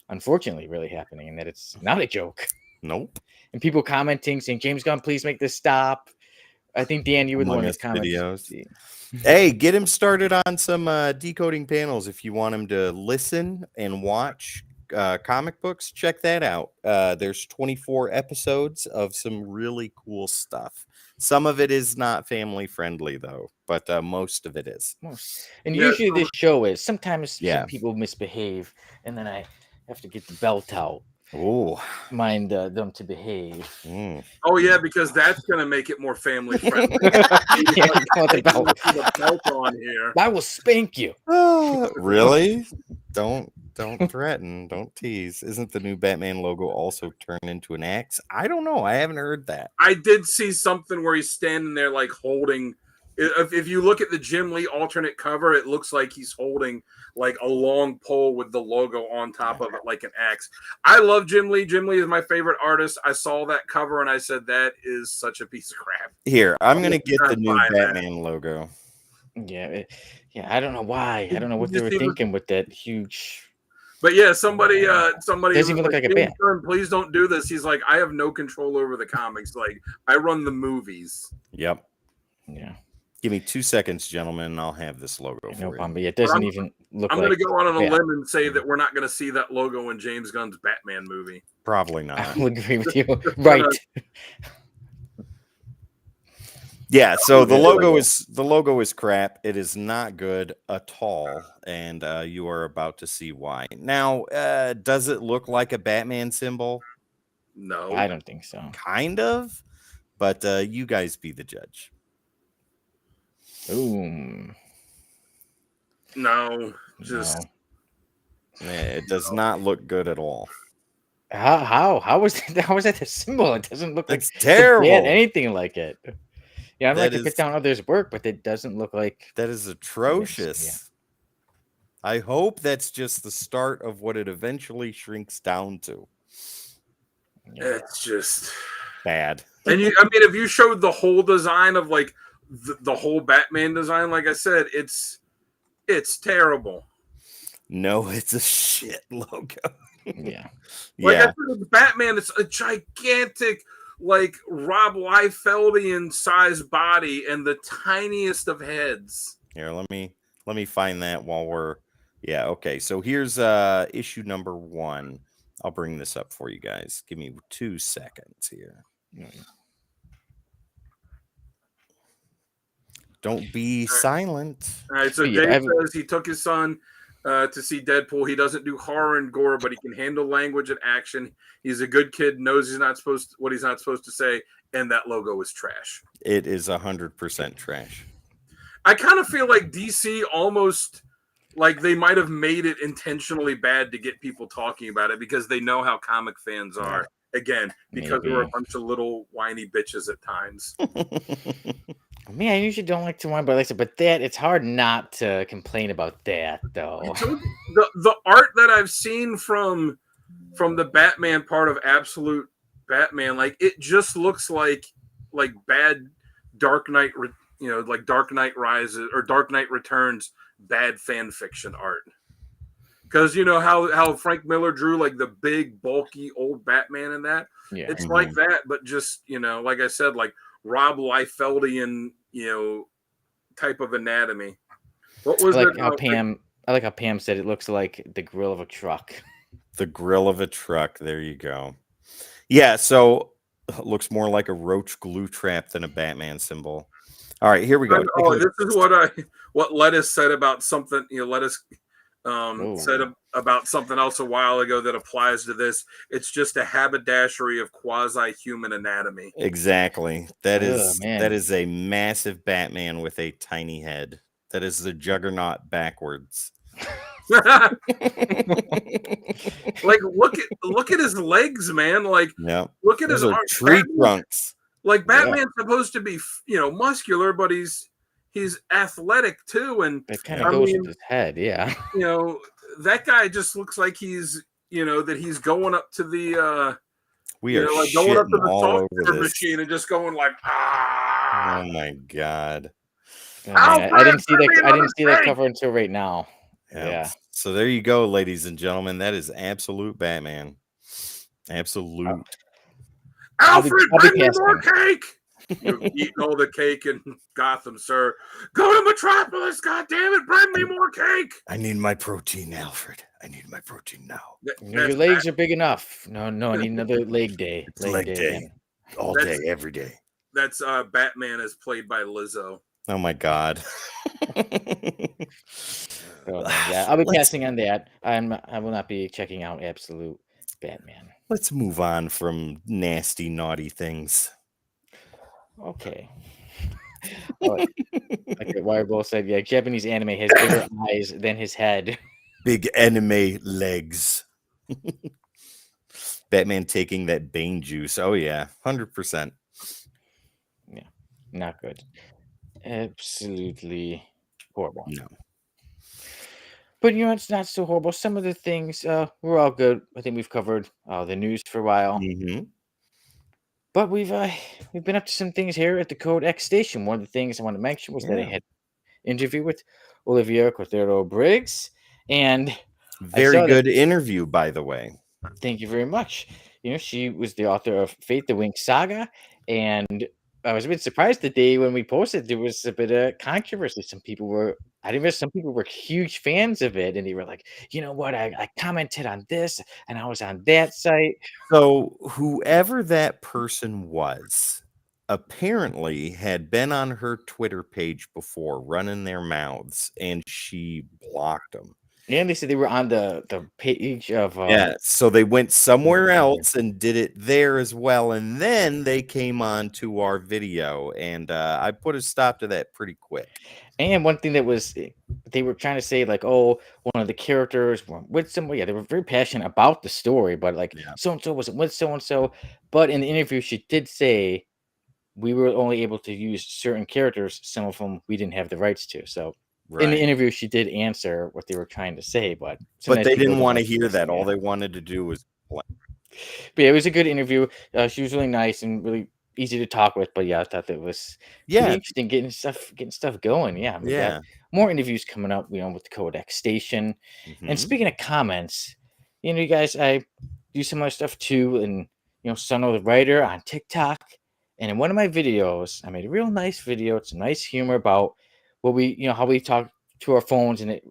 Unfortunately, really happening, and that it's not a joke. Nope. And people commenting saying, James Gunn, please make this stop. I think Dan, you were the one that commented. Videos. Hey, get him started on some decoding panels if you want him to listen and watch comic books. Check that out. There's 24 episodes of some really cool stuff. Some of it is not family friendly though, but most of it is. And usually this show is. Sometimes Yeah. some people misbehave, and then I have to get the belt out. Oh, Mind them to behave. Oh yeah, because that's gonna make it more family friendly. The belt on here. I will spank you. Really? Don't threaten. Don't tease. Isn't the new Batman logo also turned into an axe? I don't know. I haven't heard that. I did see something where he's standing there like holding. If you look at the Jim Lee alternate cover, it looks like he's holding like a long pole with the logo on top of it, like an axe. I love Jim Lee. Jim Lee is my favorite artist. I saw that cover and I said, that is such a piece of crap. Here, I'm going to get the new Batman logo. Yeah. I don't know why. I don't know what they were thinking with that huge. But yeah, somebody doesn't even look like a bat. Please don't do this. He's like, I have no control over the comics. Like, I run the movies. Yep. Yeah. Give me 2 seconds, gentlemen, and I'll have this logo for you. But it doesn't even look I'm like. going to go on a limb and say that we're not going to see that logo in James Gunn's Batman movie. Probably not. I will agree with you. Right. Yeah, so the logo is crap. It is not good at all, and you are about to see why. Now, does it look like a Batman symbol? No, I don't think so. Kind of, but you guys be the judge. Ooh. No, just it does not look good at all. How was that the symbol? It doesn't look like it's terrible. Anything like it. Yeah, I'd like to put down others' work, but it doesn't look like that is atrocious. Yeah. I hope that's just the start of what it eventually shrinks down to. Yeah. It's just bad. And if you showed the whole design of like the whole Batman design, like I said, it's terrible. No, it's a shit logo. Yeah. Like I said, with Batman, it's a gigantic, like Rob Liefeldian sized body and the tiniest of heads. Here, let me find that while we're okay. So here's issue number 1. I'll bring this up for you guys. Give me 2 seconds here. Don't be silent. All right, so Dave says he took his son to see Deadpool. He doesn't do horror and gore, but he can handle language and action. He's a good kid, knows he's not supposed to say, and that logo is trash. It is 100% trash. I kind of feel like DC almost like they might have made it intentionally bad to get people talking about it because they know how comic fans are. Again, because we're a bunch of little whiny bitches at times. Me, I usually don't like to whine, but it's hard not to complain about that, though. The art that I've seen from the Batman part of Absolute Batman, like it just looks like bad Dark Knight, like Dark Knight Rises or Dark Knight Returns bad fan fiction art. Because you know how Frank Miller drew like the big bulky old Batman in that. Yeah. It's like that, but just like I said, like Rob Liefeldian, type of anatomy. What was it? I like how Pam said it looks like the grill of a truck. The grill of a truck. There you go. Yeah, so it looks more like a roach glue trap than a Batman symbol. All right, here we go. This is what Lettuce said about something. Lettuce said about something else a while ago that applies to this. It's just a haberdashery of quasi-human anatomy. Exactly. That is a massive Batman with a tiny head. That is the Juggernaut backwards. Like look at his legs, man. Like look at those his are arms. tree trunks. Like Batman's supposed to be, muscular, but he's athletic too, and That kind of goes with his head, yeah. That guy just looks like he's, that he's going up to the we are like going up to the all salt over this machine and just going like, oh my god. Oh, man, I didn't see that cover until right now. Yeah. So there you go, ladies and gentlemen. That is absolute Batman. Absolute. Alfred, bring me more cake. You've eaten all the cake in Gotham, sir. Go to Metropolis, goddammit, bring me more cake. I need my protein, Alfred. I need my protein now. Your legs are big enough. No, I need another leg day. Leg day. All day, every day. That's Batman is played by Lizzo. Oh my god. Yeah, I'll be passing on that. I will not be checking out Absolute Batman. Let's move on from nasty, naughty things. Okay. Like Wireball said, yeah, Japanese anime has bigger eyes than his head. Big anime legs. Batman taking that Bane juice. Oh yeah, 100%. Yeah, not good. Absolutely horrible. No. But it's not so horrible. Some of the things we're all good. I think we've covered the news for a while. Mm-hmm. But we've been up to some things here at the Code X station. One of the things I want to mention was that I had an interview with Olivia Cordero-Briggs, and very good interview, by the way. Thank you very much. She was the author of Fate the Wink Saga, and I was a bit surprised the day when we posted there was a bit of controversy. Some people were huge fans of it, and they were like, you know what, I commented on this and I was on that site. So whoever that person was apparently had been on her Twitter page before running their mouths, and she blocked them. And they said they were on the page of so they went somewhere else and did it there as well, and then they came on to our video, and I put a stop to that pretty quick. And one thing that was, they were trying to say like, oh, one of the characters were with somebody. Yeah, they were very passionate about the story, but like so and so wasn't with so and so. But in the interview, she did say we were only able to use certain characters. Some of them we didn't have the rights to. So in the interview, she did answer what they were trying to say, but they didn't want to hear that. All they wanted to do was play. But yeah, it was a good interview. She was really nice and really easy to talk with. But yeah, I thought that was pretty interesting getting stuff going. Yeah, we got more interviews coming up. With the Codex Station. Mm-hmm. And speaking of comments, you guys, I do some other stuff too, and Son the Writer on TikTok. And in one of my videos, I made a real nice video. It's some nice humor about what we, how we talk to our phones, and it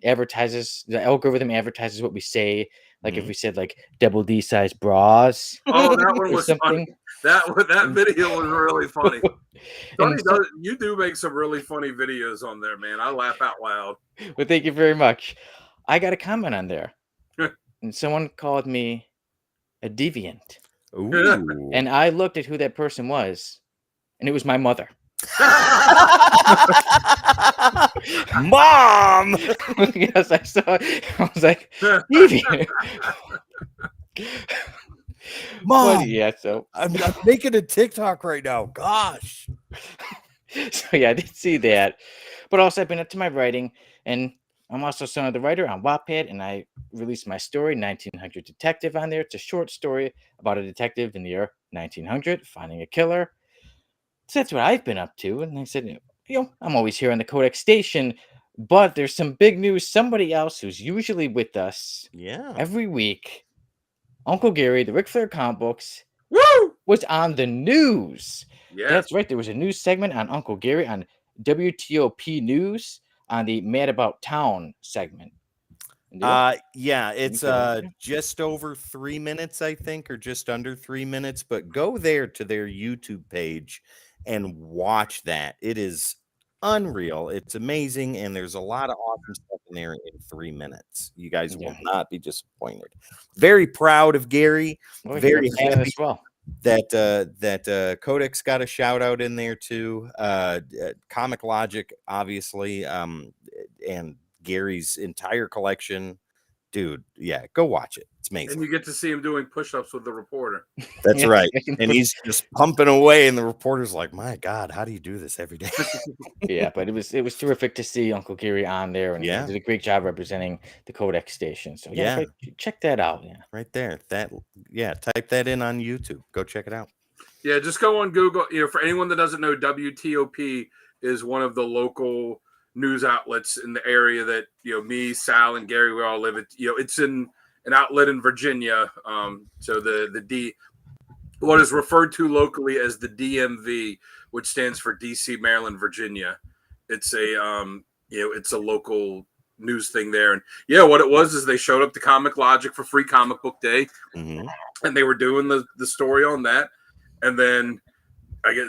advertises, the algorithm advertises what we say. Like if we said like double D size bras. Oh, that one was something. Funny. That video was really funny. You do make some really funny videos on there, man. I laugh out loud. Well, thank you very much. I got a comment on there, and someone called me a deviant. Ooh. And I looked at who that person was, and it was my mother. Mom. Yes, I saw it. I was like, deviant. Mom. But yeah, so I'm making a TikTok right now. Gosh. So yeah, I did see that. But also I've been up to my writing, and I'm also Son the Writer on Wattpad, and I released my story, 1900 Detective, on there. It's a short story about a detective in the year 1900 finding a killer. So that's what I've been up to. And I said, I'm always here on the Codex Station, but there's some big news. Somebody else who's usually with us every week, Uncle Gary, the Ric Flair comic books, was on the news. Yeah. That's right. There was a news segment on Uncle Gary on WTOP News on the Mad About Town segment. It's just over 3 minutes, I think, or just under 3 minutes. But go there to their YouTube page and watch that. It is unreal. It's amazing, and there's a lot of awesome stuff in there in 3 minutes. You guys will not be disappointed. Very proud of Gary. Very happy as well. That Codex got a shout out in there too. Comic Logic, obviously, and Gary's entire collection. Dude, yeah, go watch it. It's amazing. And you get to see him doing push-ups with the reporter. That's right. And he's just pumping away, and the reporter's like, "My God, how do you do this every day?" Yeah, but it was terrific to see Uncle Gary on there, and he Yeah. did a great job representing the Codex station. So yeah, Yeah. check that out. Yeah, Right there. Type that in on YouTube. Go check it out. Yeah, just go on Google. For anyone that doesn't know, WTOP is one of the local news outlets in the area that me, Sal, and Gary we all live at. It's in an outlet in Virginia. So the what is referred to locally as the DMV, which stands for DC, Maryland, Virginia. It's a it's a local news thing there. And what it was is they showed up to Comic Logic for Free Comic Book Day, and they were doing the story on that. And then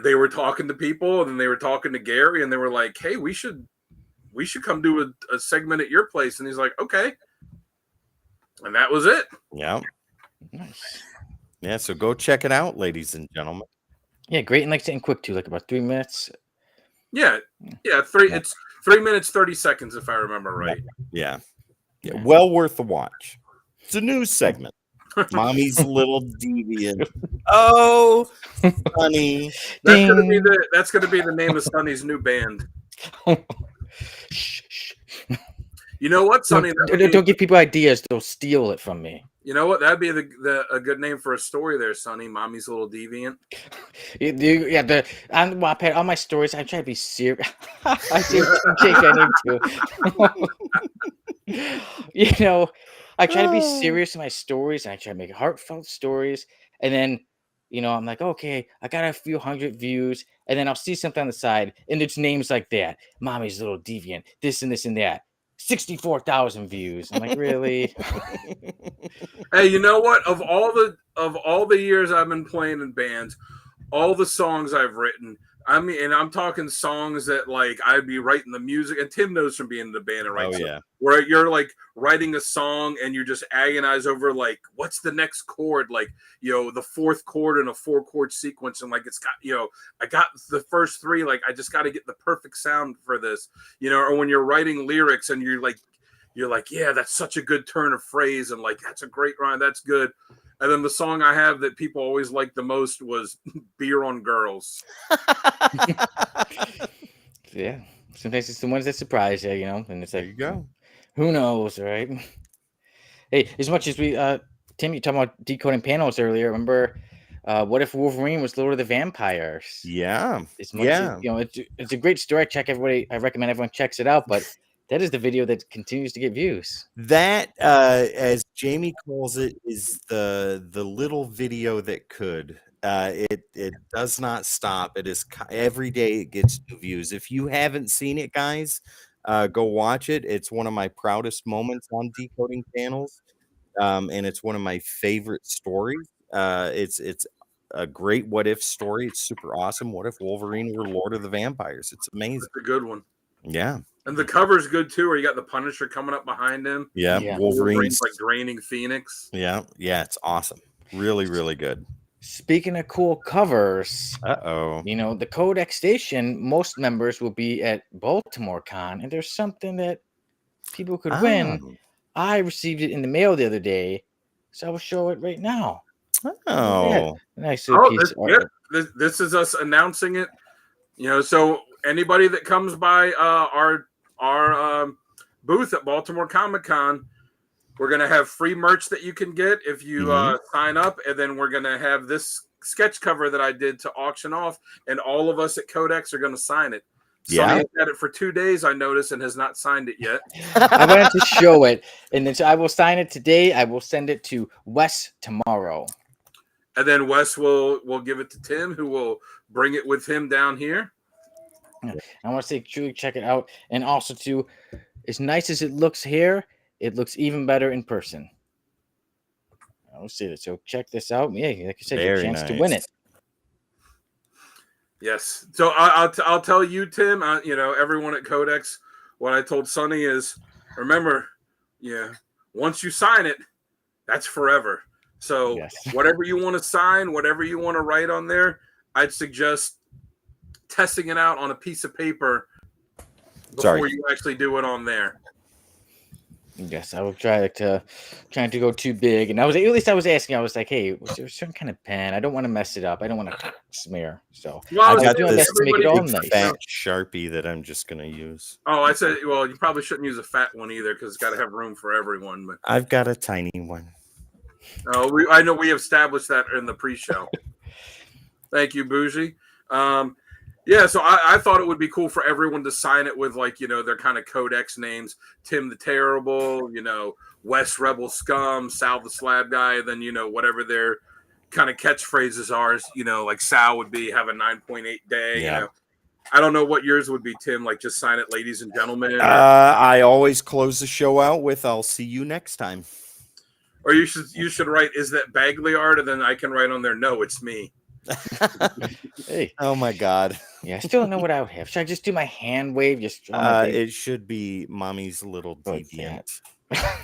they were talking to people, and then they were talking to Gary, and they were like, "Hey, we should come do a segment at your place." And he's like, "Okay." And that was it. Yeah. nice. Yeah. So go check it out, ladies and gentlemen. Yeah, great and quick too, like about 3 minutes. Yeah. It's 3 minutes 30 seconds if I remember right. Yeah. Well worth the watch. It's a news segment. Mommy's Little Deviant. Oh, Sonny. That's gonna be the name of Sonny's new band. Shh. You know what, Sonny? Don't give people ideas; they'll steal it from me. You know what? That'd be a good name for a story there, Sonny. Mommy's Little Deviant. Yeah, on Wattpad, all my stories, I try to be serious. I say Jake, I need to. I try to be serious in my stories, and I try to make heartfelt stories. And then, I'm like, okay, I got a few hundred views, and then I'll see something on the side, and it's names like that. Mommy's Little Deviant, this and this and that. 64,000 views. I'm like, really? Hey, you know what? Of all the years I've been playing in bands, all the songs I've written, and I'm talking songs that like I'd be writing the music, and Tim knows from being in the band and writing. Oh yeah. Where you're like writing a song and you just agonize over like what's the next chord, like the fourth chord in a 4-chord sequence, and like it's got I got the first 3, like I just got to get the perfect sound for this, or when you're writing lyrics and you're like yeah, that's such a good turn of phrase, and like that's a great rhyme, that's good. And then the song I have that people always liked the most was Beer on Girls. Yeah. Sometimes it's the ones that surprise you, and it's like, There you go. Who knows, right? Hey, as much as we, Tim, you talking about decoding panels earlier. Remember, what if Wolverine was Lord of the Vampires? Yeah. As much as, it's a great story. I recommend everyone checks it out. But that is the video that continues to get views. That, as Jamie calls it, is the little video that could. It does not stop. It is every day it gets new views. If you haven't seen it, guys, go watch it. It's one of my proudest moments on Decoding Panels, and it's one of my favorite stories. It's a great what if story. It's super awesome. What if Wolverine were Lord of the Vampires? It's amazing. It's a good one. Yeah. And the cover's good too, where you got the Punisher coming up behind him. Yeah. Wolverine's like draining Phoenix. Yeah. It's awesome. Really, really good. Speaking of cool covers, the Codex Station, most members will be at Baltimore Con, and there's something that people could win. I received it in the mail the other day, so I will show it right now. Oh, nice little piece. This is us announcing it. So anybody that comes by our booth at Baltimore Comic Con, we're going to have free merch that you can get if you sign up. And then we're going to have this sketch cover that I did to auction off. And all of us at Codex are going to sign it. Sonny has had it for 2 days, I noticed, and has not signed it yet. I wanted to show it. And then so I will sign it today. I will send it to Wes tomorrow. And then Wes will give it to Tim, who will bring it with him down here. I want to say, truly check it out. And also, too, as nice as it looks here, it looks even better in person. I'll see it. So check this out. Yeah, like I said, you have a chance to win it. Yes. So I'll tell you, Tim, everyone at Codex, what I told Sonny is, remember, once you sign it, that's forever. So whatever you want to sign, whatever you want to write on there, I'd suggest testing it out on a piece of paper before you actually do it on there. Yes, I will trying to go too big, and I was asking. I was like, "Hey, was there a certain kind of pen? I don't want to mess it up. I don't want to smear." So Well, I I was got do my saying this best to make it everybody. all big nice. fat Sharpie that I'm just gonna use. Oh, I said, well, you probably shouldn't use a fat one either because it's got to have room for everyone. But I've got a tiny one. I know we established that in the pre-show. Thank you, Bougie. Yeah, so I thought it would be cool for everyone to sign it with like their kind of codex names: Tim the Terrible, Wes Rebel Scum, Sal the Slab Guy. Then whatever their kind of catchphrases are. Like Sal would be have a 9.8 day. Yeah. I don't know what yours would be, Tim. Like just sign it, ladies and gentlemen. I always close the show out with "I'll see you next time." Or you should write, "Is that Bagley art?" And then I can write on there, "No, it's me." Hey, Oh my God. yeah, I still don't know what I would have. Should I just do my hand wave? Just It should be Mommy's Little like Deviant.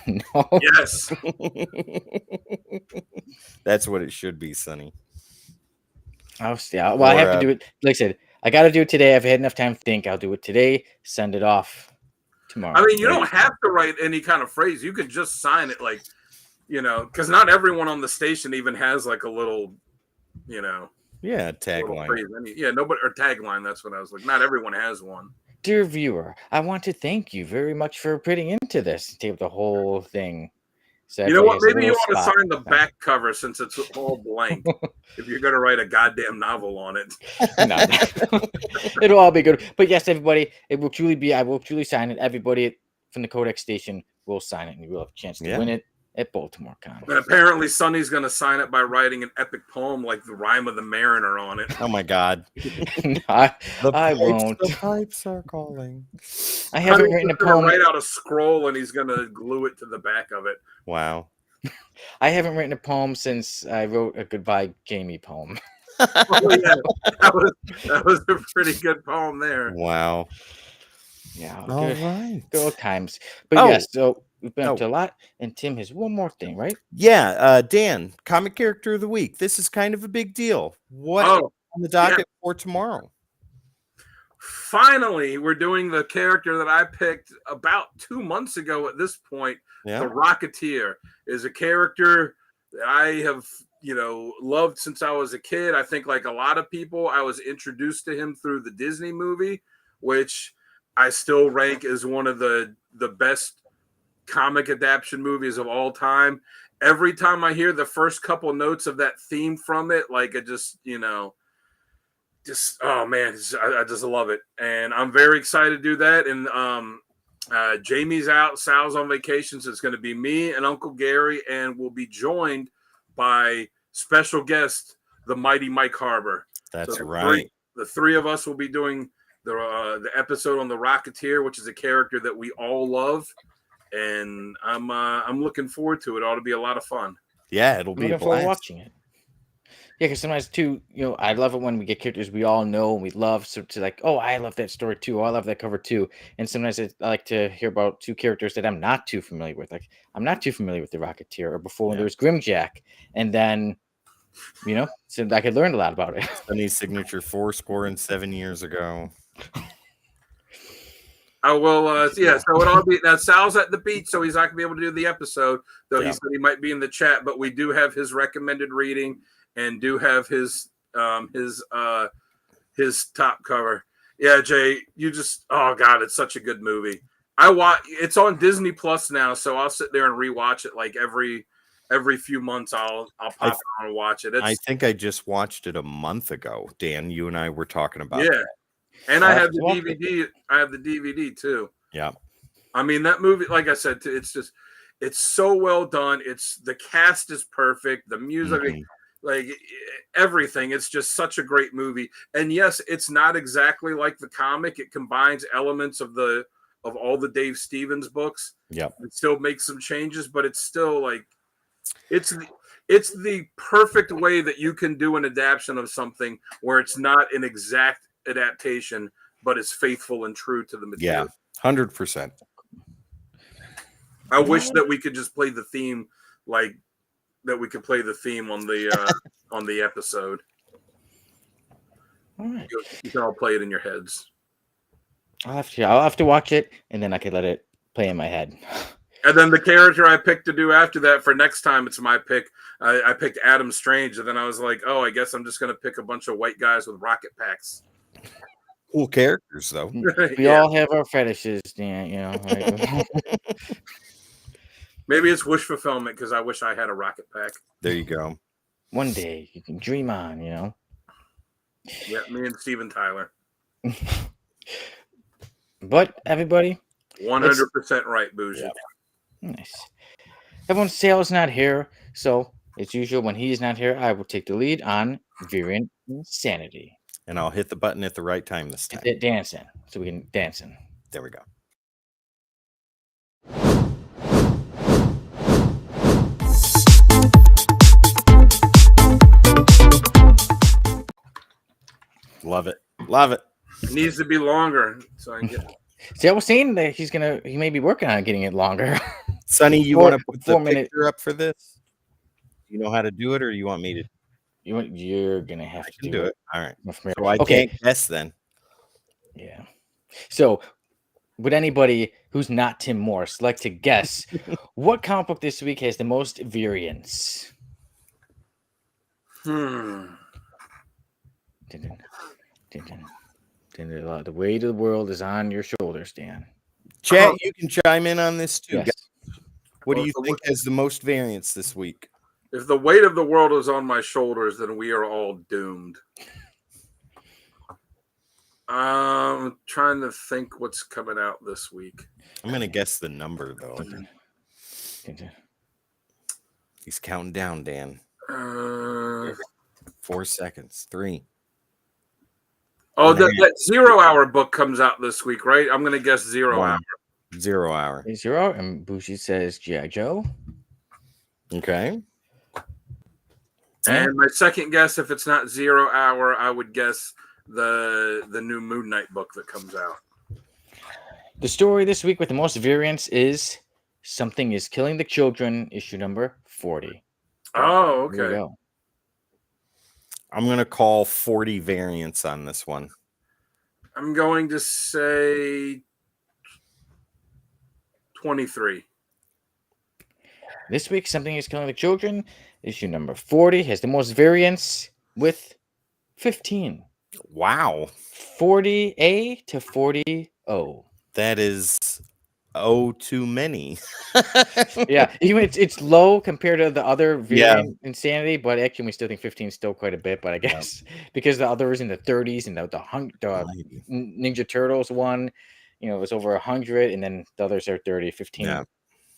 no. Yes. That's what it should be, Sonny. Well, I have to do it. Like I said, I got to do it today. I've had enough time to think. I'll do it today. Send it off tomorrow. I mean, you don't have to write any kind of phrase. You can just sign it, like, because not everyone on the station even has like a little, Yeah, tagline. Nobody or tagline. That's what I was like. Not everyone has one. Dear viewer, I want to thank you very much for putting into this. Tape the whole thing. So You know what? everybody has a Maybe you little want to spot. sign the back cover since it's all blank. If you're going to write a goddamn novel on it. No. It'll all be good. But yes, everybody, it will truly be. I will truly sign it. Everybody from the Codex station will sign it, and you will have a chance to win it at Baltimore Con. And apparently, Sonny's going to sign it by writing an epic poem like the Rhyme of the Mariner on it. Oh my God! No, I won't. The pipes are calling. I haven't written a poem. Write out a scroll, and he's going to glue it to the back of it. Wow. I haven't written a poem since I wrote a Goodbye Jamie poem. Oh, yeah. That was a pretty good poem there. Wow. Yeah. All Good, right. good old times. But yes, so we've been up to a lot, and Tim has one more thing, right? Yeah. Dan, comic character of the week. This is kind of a big deal. What on the docket for tomorrow? Finally, we're doing the character that I picked about 2 months ago at this point. Yeah. The Rocketeer is a character that I have, loved since I was a kid. I think like a lot of people, I was introduced to him through the Disney movie, which I still rank as one of the best comic adaptation movies of all time. Every time I hear the first couple notes of that theme from it, like it just, oh man, I just love it. And I'm very excited to do that. And Jamie's out, Sal's on vacation, so it's going to be me and Uncle Gary, and we'll be joined by special guest, the mighty Mike Harbor. That's right. The three of us will be doing the episode on the Rocketeer, which is a character that we all love, and I'm looking forward to it. It ought to be a lot of fun. Yeah, it'll be a blast. Watching it. Yeah, because sometimes too, I love it when we get characters we all know and we love. So to like, oh, I love that story too. Oh, I love that cover too. And sometimes I like to hear about two characters that I'm not too familiar with. Like I'm not too familiar with the Rocketeer, or before when there was Grimjack, and then, so I could learn a lot about it. Sunny's signature 7 years ago. Oh well, yeah. So it all be now. Sal's at the beach, so he's not gonna be able to do the episode. Though he said he might be in the chat, but we do have his recommended reading and do have his top cover. Yeah, Jay, oh god, it's such a good movie. It's on Disney Plus now, so I'll sit there and rewatch it like every few months. I'll pop it on and watch it. I think I just watched it a month ago. Dan, you and I were talking about that. And I have the DVD. I have the DVD too. Yeah. I mean, that movie, like I said, it's so well done. The cast is perfect. The music, like everything. It's just such a great movie. And yes, it's not exactly like the comic. It combines elements of all the Dave Stevens books. Yeah. It still makes some changes, but it's still like, it's the perfect way that you can do an adaptation of something where it's not an exact adaptation, but it's faithful and true to the material. Yeah, 100%. I wish that we could just play the theme, like that we could play the theme on the on the episode. All right. You can all play it in your heads. I'll have to watch it, and then I can let it play in my head. And then the character I picked to do after that for next time, it's my pick. I picked Adam Strange, and then I was like, oh, I guess I'm just going to pick a bunch of white guys with rocket packs. Cool characters, though. We all have our fetishes, Dan, you know. Right? Maybe it's wish fulfillment because I wish I had a rocket pack. There you go. One day you can dream on, you know. Yeah, me and Steven Tyler. But everybody, 100% right, Bougie. Yeah. nice. Everyone's Sale's not here, so as usual, when he's not here, I will take the lead on Variant Insanity. And I'll hit the button at the right time this time. Dancing, so we can dance in. There we go. Love it. Love it. It needs to be longer, so I can get. See, I was saying that he may be working on getting it longer. Sonny, you want to put the 4 minute- picture up for this? You know how to do it, or you want me to? You're gonna have to do it. All right. So I can't guess then. Yeah. So, would anybody who's not Tim Morse like to guess what comic book this week has the most variants? Hmm. Dun, dun, dun, dun, dun. The weight of the world is on your shoulders, Dan. Chat, you can chime in on this too. Yes. Guys. What do Well, you so think has the most variance this week? If the weight of the world is on my shoulders, then we are all doomed. I'm trying to think what's coming out this week. I'm gonna guess the number though. Dun, dun. He's counting down, Dan. 4 seconds. 3. Oh, that 0 Hour book comes out this week, right? I'm gonna guess 0 Wow. Hour. 0 hour. 0, and Bushi says G.I. Joe. Okay. And my second guess, if it's not 0 Hour, I would guess the new Moon Knight book that comes out. The story this week with the most variants is Something is Killing the Children, issue number 40. Oh, There you okay. go. I'm gonna call 40 variants on this one. I'm going to say 23. This week, Something is Killing the Children, issue number 40, has the most variants with 15. Wow. 40A to 40O. That is too many. Yeah, even it's low compared to the other variant Insanity, but actually we still think 15 is still quite a bit. But I guess because the other is in the 30s and the Ninja Turtles one, you know, it was over 100, and then the others are 30. 15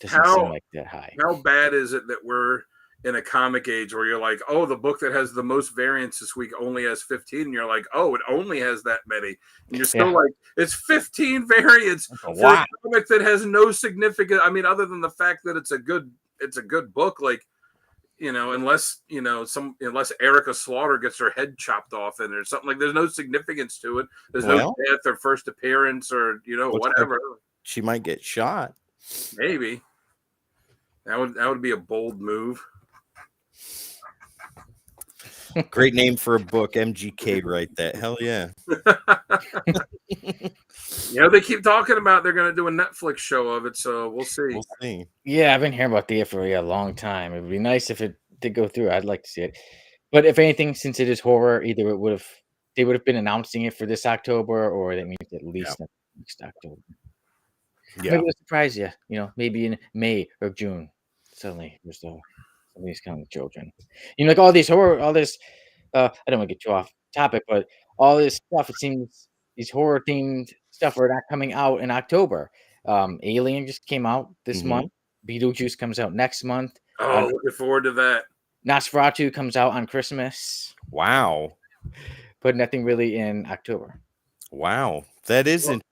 doesn't seem like that high. How bad is it that we're in a comic age where you're like, oh, the book that has the most variants this week only has 15, and you're like, oh, it only has that many, and you're still like, it's 15 variants for a comic that has no significant. I mean, other than the fact that it's a good book, like, you know, unless Erica Slaughter gets her head chopped off in it or something, like, there's no significance to it. There's no death or first appearance or whatever. She might get shot. Maybe that would be a bold move. Great name for a book. MGK write that. Hell yeah. They keep talking about they're going to do a Netflix show of it, so we'll see. Yeah, I've been hearing about that for a long time. It would be nice if it did go through. I'd like to see it. But if anything, since it is horror, either they would have been announcing it for this October, or that means at least next October. Yeah. Maybe it'll surprise you. You know, maybe in May or June, suddenly there's Somebody's Killing the Children. You know, like all this horror, all this. I don't want to get too off topic, but all this stuff. It seems these horror themed stuff are not coming out in October. Alien just came out this month. Beetlejuice comes out next month. Oh, looking forward to that. Nosferatu comes out on Christmas. Wow. But nothing really in October. Wow. That isn't.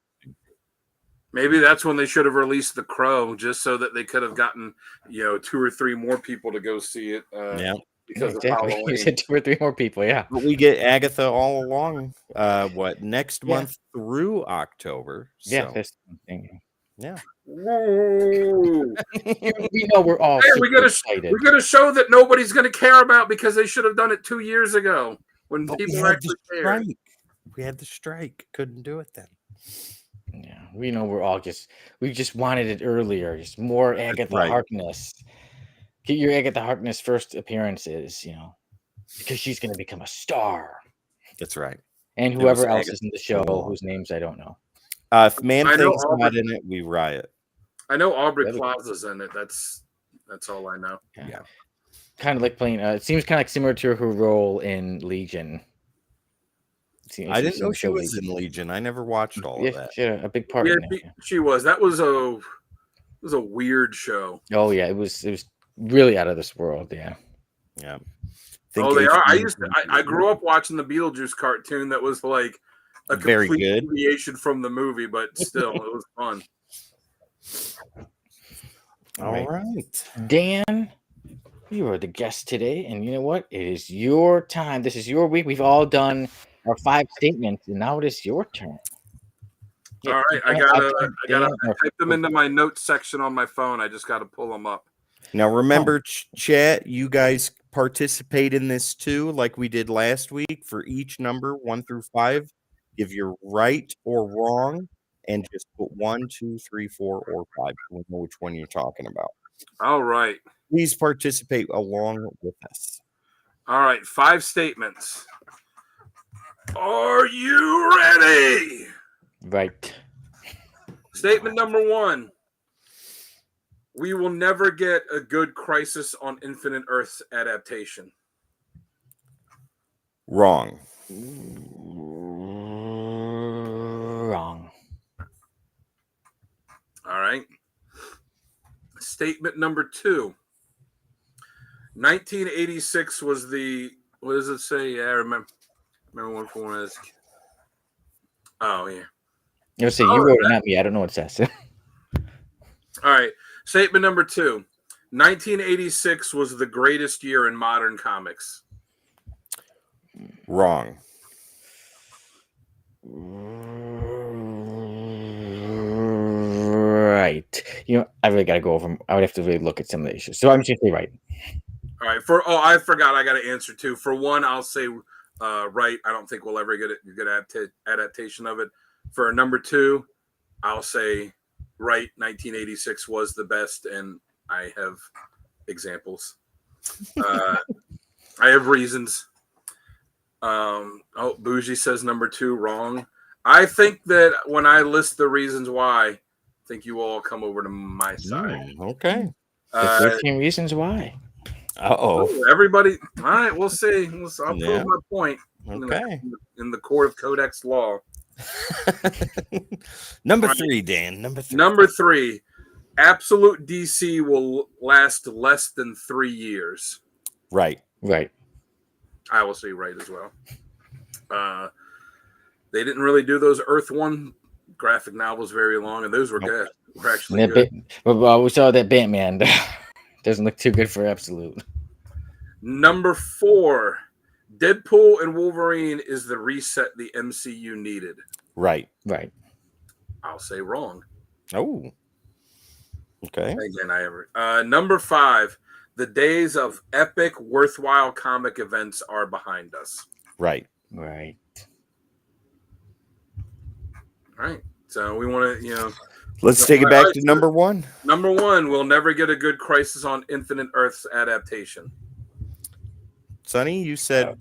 Maybe that's when they should have released The Crow, just so that they could have gotten, 2 or 3 more people to go see it. Because of Halloween. You said 2 or 3 more people, yeah. But we get Agatha all along. Next month through October. So. Yeah, that's the thing. Yeah. Whoa. We know we're all excited. We're gonna show that nobody's gonna care about because they should have done it 2 years ago when people actually cared. We had the strike. Couldn't do it then. Yeah, we know we just wanted it earlier. Just more Agatha right. Harkness. Get your Agatha Harkness first appearances, because she's going to become a star. That's right. And It was whoever else Agatha is in the for show, so long. whose names I don't know. If Man I know Thing's not in it, we riot. I know Aubrey Really? Plaza's in it. That's all I know. Yeah. Kind of like playing. It seems kind of like similar to her role in Legion. I didn't know she was in Legion. I never watched all of that. She had a big part Yeah, in it. she was. That was a weird show. Oh yeah, it was really out of this world. Yeah. Yeah. Oh, they are. I grew up watching the Beetlejuice cartoon. That was like a Very complete good deviation from the movie, but still, it was fun. All right. Dan, you are the guest today, and you know what? It is your time. This is your week. We've all done our 5 statements, and now it is your turn. All right, I gotta type them into my notes section on my phone. I just gotta pull them up. Now remember, chat, you guys participate in this too, like we did last week. For each number 1 through 5, give your right or wrong, and just put 1, 2, 3, 4, or 5. We know which one you're talking about. All right. Please participate along with us. All right, 5 statements. Are you ready? Right. Statement number 1. We will never get a good Crisis on Infinite Earths adaptation. Wrong. Wrong. All right. Statement number 2. 1986 was the, what does it say? Yeah, I remember what one is. Oh, yeah. You'll say you wrote it, not me. I don't know what it says. All right. Statement number 2. 1986 was the greatest year in modern comics. Wrong. Right. I really got to go over them. I would have to really look at some of the issues. So I'm just going to say right. All right. I forgot. I got to answer 2. For 1, I'll say right. I don't think we'll ever get a good adaptation of it. For number 2, I'll say right. 1986 was the best, and I have examples. I have reasons. Bougie says number 2 wrong. I think that when I list the reasons why, I think you all come over to my side. Okay. The 13 reasons why. Everybody. All right, we'll see. I'll prove my point. Okay. In the court of Codex law. Number 3, Dan. Number 3. Absolute DC will last less than 3 years. Right. I will say right as well. They didn't really do those Earth 1 graphic novels very long, and those were good. Were actually good. We saw that Batman doesn't look too good for Absolute. Number 4. Deadpool and Wolverine is the reset the MCU needed. Right. I'll say wrong. Oh. Okay. Again, number 5. The days of epic, worthwhile comic events are behind us. Right. All right. So we want to, let's take it back to number 1. Number 1, we'll never get a good Crisis on Infinite Earths adaptation. Sonny, you said.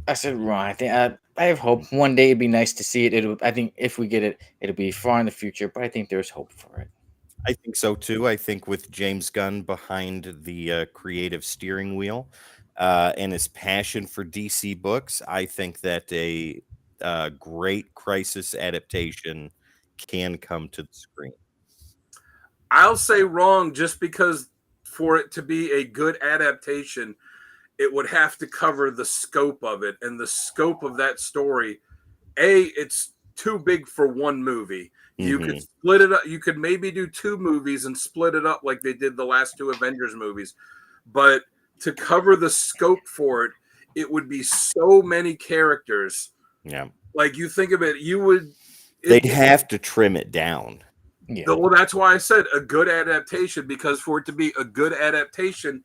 I said wrong. I think I have hope. One day it'd be nice to see it. I think if we get it, it'll be far in the future. But I think there's hope for it. I think so too. I think with James Gunn behind the creative steering wheel and his passion for DC books, I think that a great Crisis adaptation can come to the screen. I'll say wrong just because for it to be a good adaptation, it would have to cover the scope of it. And the scope of that story, it's too big for one movie. You could split it up. You could maybe do 2 movies and split it up like they did the last 2 Avengers movies. But to cover the scope for it, it would be so many characters. Yeah. Like you think of it, they'd have to trim it down. Yeah. Well, that's why I said a good adaptation, because for it to be a good adaptation,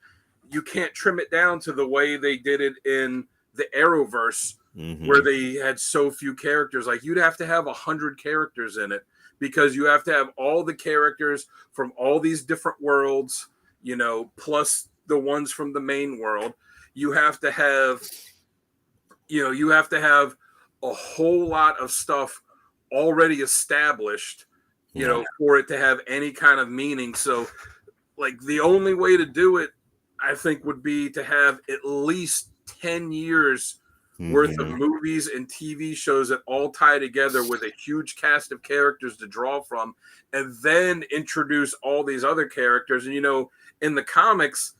you can't trim it down to the way they did it in the Arrowverse, where they had so few characters. Like you'd have to have 100 characters in it because you have to have all the characters from all these different worlds, you know, plus the ones from the main world. You have to have, you know, you have to have a whole lot of stuff already established, you know, for it to have any kind of meaning. So, like, the only way to do it, I think, would be to have at least 10 years worth of movies and TV shows that all tie together with a huge cast of characters to draw from, and then introduce all these other characters. And, you know, in the comics,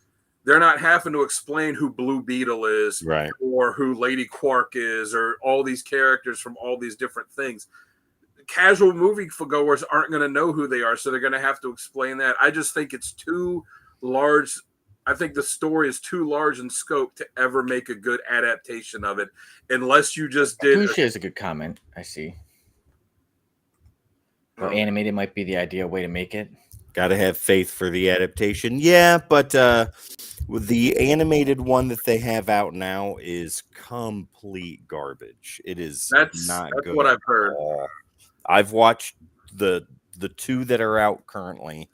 they're not having to explain who Blue Beetle is, Right. or who Lady Quark is, or all these characters from all these different things. Casual movie goers aren't going to know who they are, so they're going to have to explain that. I just think it's too large. I think the story is too large in scope to ever make a good adaptation of it, unless you just did. Appreciate is a good comment. I see. Well, animated might be the ideal way to make it. Got to have faith for the adaptation. Yeah, but with the animated one that they have out now is complete garbage. It is not good. That's what I've heard. I've watched the two that are out currently,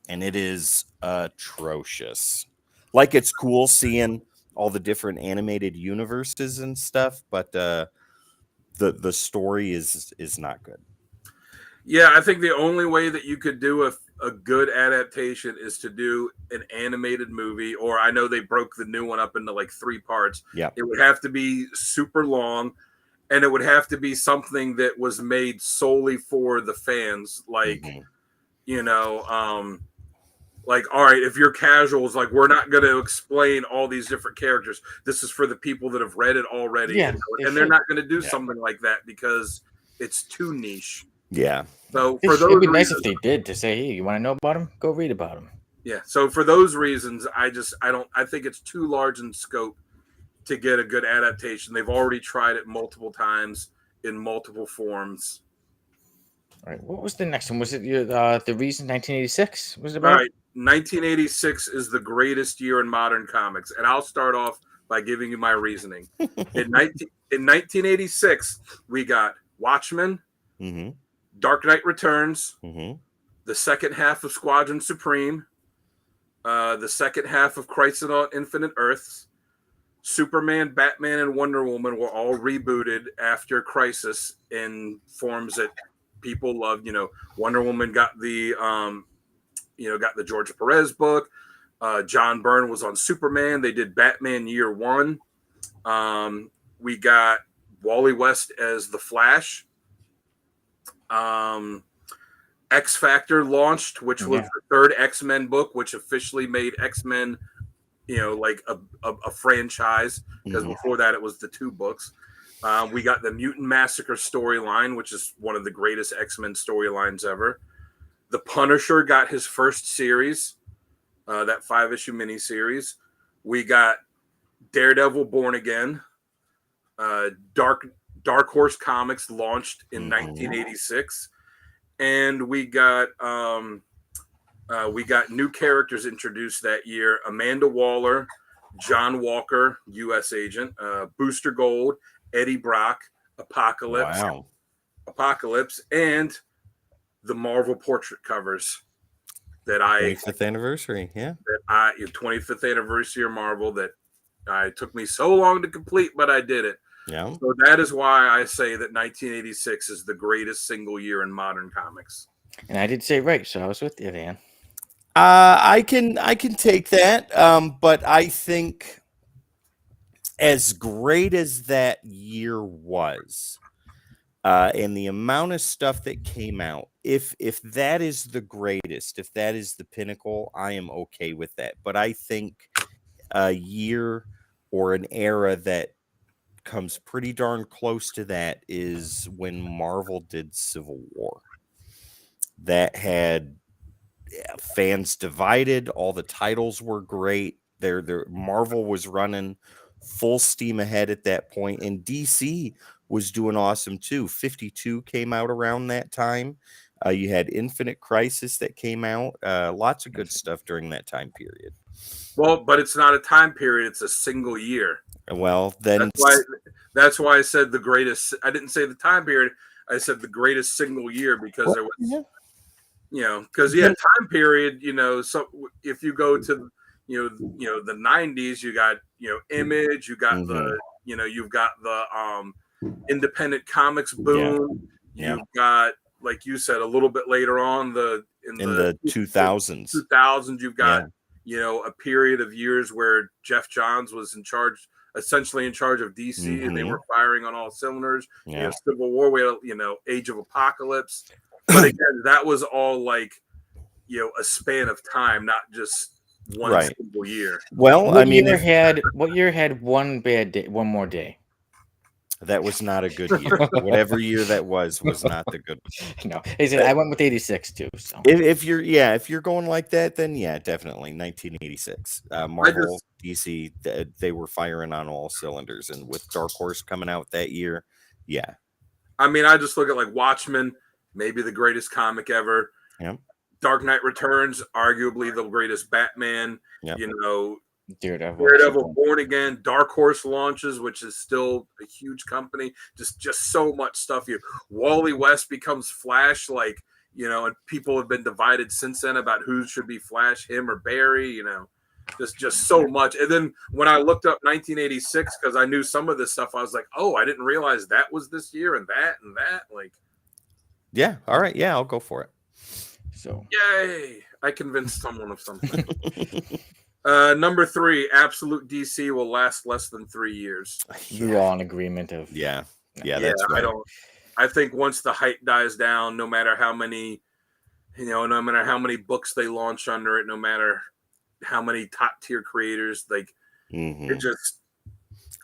and it is atrocious. Like, it's cool seeing all the different animated universes and stuff, but the story is not good. Yeah, I think the only way that you could do a good adaptation is to do an animated movie, or I know they broke the new one up into like 3 parts. Yeah. It would have to be super long, and it would have to be something that was made solely for the fans. Like, you know, like, all right, if you're casuals, like, we're not going to explain all these different characters. This is for the people that have read it already. Yeah, and they're not going to do something like that because it's too niche. Yeah. So for those it'd be reasons, nice if they did, to say, hey, you want to know about them? Go read about them. Yeah. So for those reasons, I think it's too large in scope to get a good adaptation. They've already tried it multiple times in multiple forms. All right. What was the next one? Was it the reason 1986? Was it about? All right. 1986 is the greatest year in modern comics, and I'll start off by giving you my reasoning. In 1986, we got Watchmen, Dark Knight Returns, the second half of Squadron Supreme, the second half of Crisis on Infinite Earths, Superman, Batman, and Wonder Woman were all rebooted after Crisis in forms that people loved. You know, Wonder Woman got the got the George Perez book. John Byrne was on Superman. They did Batman Year One. We got Wally West as the Flash. X Factor launched, which was the third X-Men book, which officially made X-Men, you know, like a franchise, because before that it was the 2 books. We got the Mutant Massacre storyline, which is one of the greatest X-Men storylines ever. The Punisher got his first series, that 5-issue miniseries. We got Daredevil Born Again. Dark Horse Comics launched in 1986, and we got new characters introduced that year: Amanda Waller, John Walker, U.S. Agent, Booster Gold, Eddie Brock, Apocalypse, and the Marvel portrait covers that 25th anniversary, 25th anniversary of Marvel that took me so long to complete, but I did it. Yeah. So that is why I say that 1986 is the greatest single year in modern comics. And I did say right, so I was with you, Dan. I can take that, but I think as great as that year was, and the amount of stuff that came out, if that is the greatest, if that is the pinnacle, I am okay with that. But I think a year or an era that comes pretty darn close to that is when Marvel did Civil War. That had fans divided. All the titles were great. Their Marvel was running full steam ahead at that point, and DC was doing awesome too. 52 came out around that time. You had Infinite Crisis that came out. Lots of good stuff during that time period. Well, but it's not a time period; it's a single year. Well, then that's why I said the greatest. I didn't say the time period. I said the greatest single year because there was, because time period. So if you go to, the 90s, you got Image, you got you've got the independent comics boom. You've got, like you said, a little bit later on in the 2000s. You've got a period of years where Jeff Johns was essentially in charge of DC, and they were firing on all cylinders. Civil War, we had Age of Apocalypse, but again, that was all like a span of time, not just one single year. Well, what year had one bad day, one more day? That was not a good year. Whatever year that was not the good one. No, I went with 86 too. So if you're going like that, then definitely 1986. Marvel, DC, they were firing on all cylinders, and with Dark Horse coming out that year, I mean, I just look at like Watchmen, maybe the greatest comic ever. Dark Knight Returns, arguably the greatest Batman. Daredevil, Born Again, Dark Horse launches, which is still a huge company. Just so much stuff. Wally West becomes Flash, and people have been divided since then about who should be Flash, him or Barry. Just so much. And then when I looked up 1986, because I knew some of this stuff, I was like, oh, I didn't realize that was this year and that and that. All right, I'll go for it. So yay! I convinced someone of something. Number 3, Absolute DC will last less than 3 years. We're all in agreement of that's right. I think once the hype dies down, no matter how many books they launch under it, no matter how many top tier creators, it just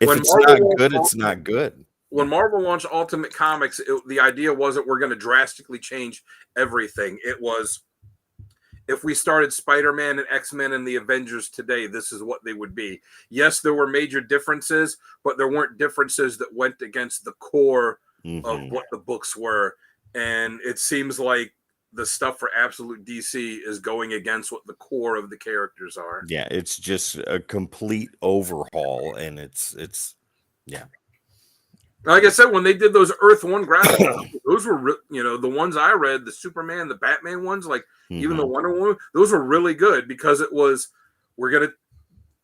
if it's not good, it's not good. When Marvel launched Ultimate Comics, the idea wasn't we're going to drastically change everything. It was, if we started Spider-Man and X-Men and the Avengers today, this is what they would be. Yes, there were major differences, but there weren't differences that went against the core of what the books were. And it seems like the stuff for Absolute DC is going against what the core of the characters are. Yeah, it's just a complete overhaul, and it's Like I said, when they did those Earth 1 graphics, those were, the ones I read, the Superman, the Batman ones, even the Wonder Woman, those were really good because it was, we're going to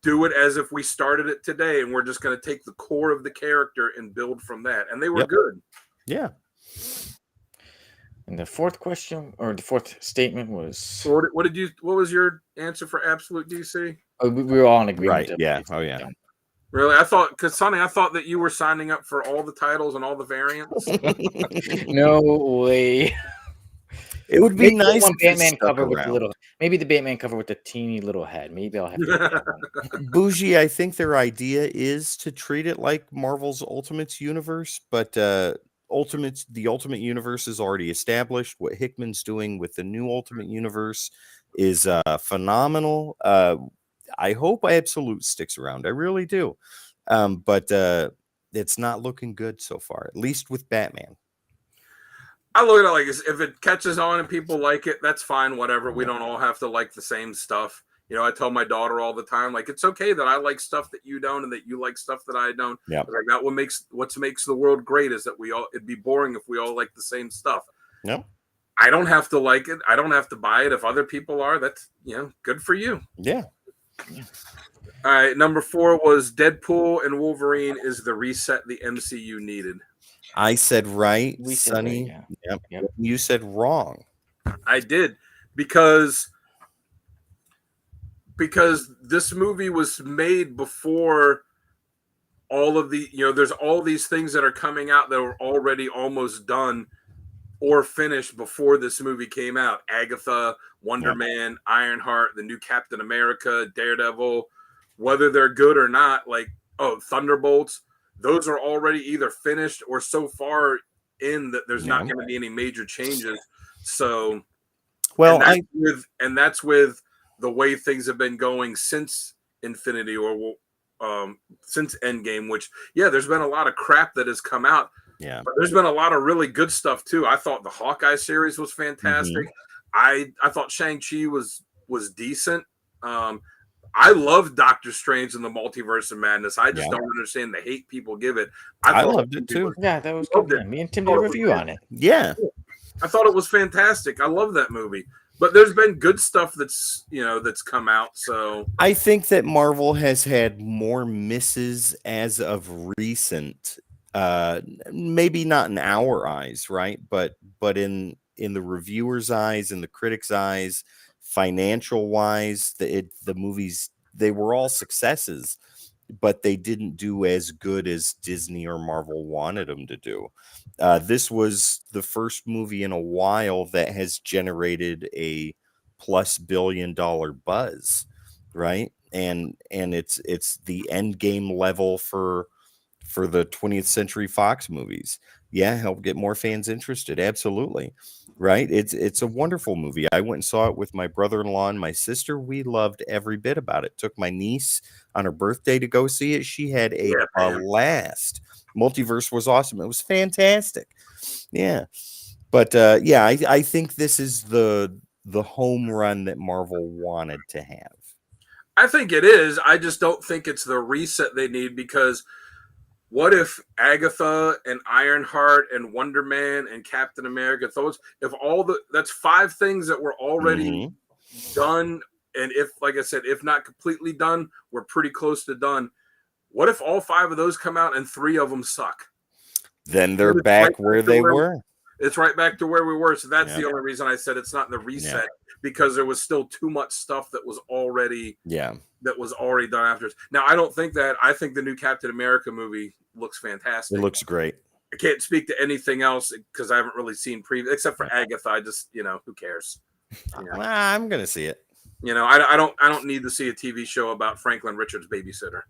do it as if we started it today, and we're just going to take the core of the character and build from that. And they were good. Yeah. And the fourth question, or the fourth statement was... So what was your answer for Absolute DC? We were all in agreement. Right, yeah. Oh, yeah. Really? I thought that you were signing up for all the titles and all the variants. No way. It would be nice one Batman cover with maybe the Batman cover with the teeny little head. Maybe I'll have to get that one. Bougie, I think their idea is to treat it like Marvel's Ultimates universe, but the Ultimate Universe is already established. What Hickman's doing with the new Ultimate Universe is phenomenal. I hope Absolute sticks around. I really do. But it's not looking good so far, at least with Batman. I look at it like if it catches on and people like it, that's fine, whatever. We don't all have to like the same stuff. I tell my daughter all the time, it's okay that I like stuff that you don't and that you like stuff that I don't. Yeah. That what makes the world great is that it'd be boring if we all like the same stuff. No. I don't have to like it. I don't have to buy it. If other people are, that's, good for you. Yeah. All right. Number 4 was Deadpool and Wolverine is the reset the MCU needed. I said right, Sonny. Yep. You said wrong. I did because this movie was made before all of the, there's all these things that are coming out that were already almost done or finished before this movie came out. Agatha, Wonder Man, Ironheart, the new Captain America, Daredevil, whether they're good or not, Thunderbolts, those are already either finished or so far in that there's not going to be any major changes. So, that's with the way things have been going since Infinity or since Endgame, which, there's been a lot of crap that has come out. Yeah. But there's been a lot of really good stuff too. I thought the Hawkeye series was fantastic. I thought Shang-Chi was decent. I love Doctor Strange and the Multiverse of Madness. I just Yeah. don't understand the hate people give it. I thought loved it too. Yeah, that was Loved good. it. Yeah, me and Tim did a review on it. Yeah. I thought it was fantastic. I love that movie. But there's been good stuff that's come out. So I think that Marvel has had more misses as of recent. Maybe not in our eyes, right? But in the reviewers' eyes, in the critics' eyes, financial wise, the movies, they were all successes, but they didn't do as good as Disney or Marvel wanted them to do. This was the first movie in a while that has generated a plus $1 billion buzz, right? And it's the end game level for the 20th Century Fox movies. Yeah, help get more fans interested. Absolutely. Right? It's a wonderful movie. I went and saw it with my brother-in-law and my sister. We loved every bit about it. Took my niece on her birthday to go see it. She had a blast. Multiverse was awesome. It was fantastic. Yeah. But yeah, I think this is the home run that Marvel wanted to have. I think it is. I just don't think it's the reset they need, because what if Agatha and Ironheart and Wonder Man and Captain America, that's 5 things that were already done, and if, like I said, if not completely done, we're pretty close to done. What if all 5 of those come out and 3 of them suck? Then they're back where they were. It's right back to where we were. So that's the only reason I said it's not in the reset, because there was still too much stuff that was already done after. Now, I don't think that. I think the new Captain America movie looks fantastic. It looks great. I can't speak to anything else because I haven't really seen except for Agatha. I just, who cares? I'm gonna see it. I don't need to see a TV show about Franklin Richards' babysitter.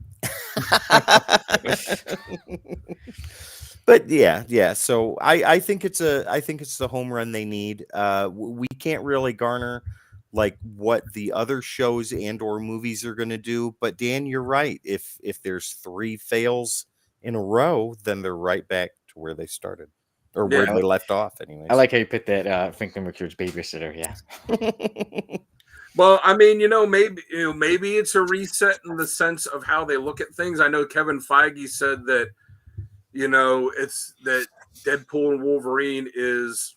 But yeah. So I think it's the home run they need. We can't really garner like what the other shows and or movies are going to do. But Dan, you're right. If there's 3 fails in a row, then they're right back to where they started, or where they left off. Anyways, I like how you put that Franklin Richards babysitter. Yeah. Well, I mean, maybe it's a reset in the sense of how they look at things. I know Kevin Feige said that, it's that Deadpool and Wolverine is.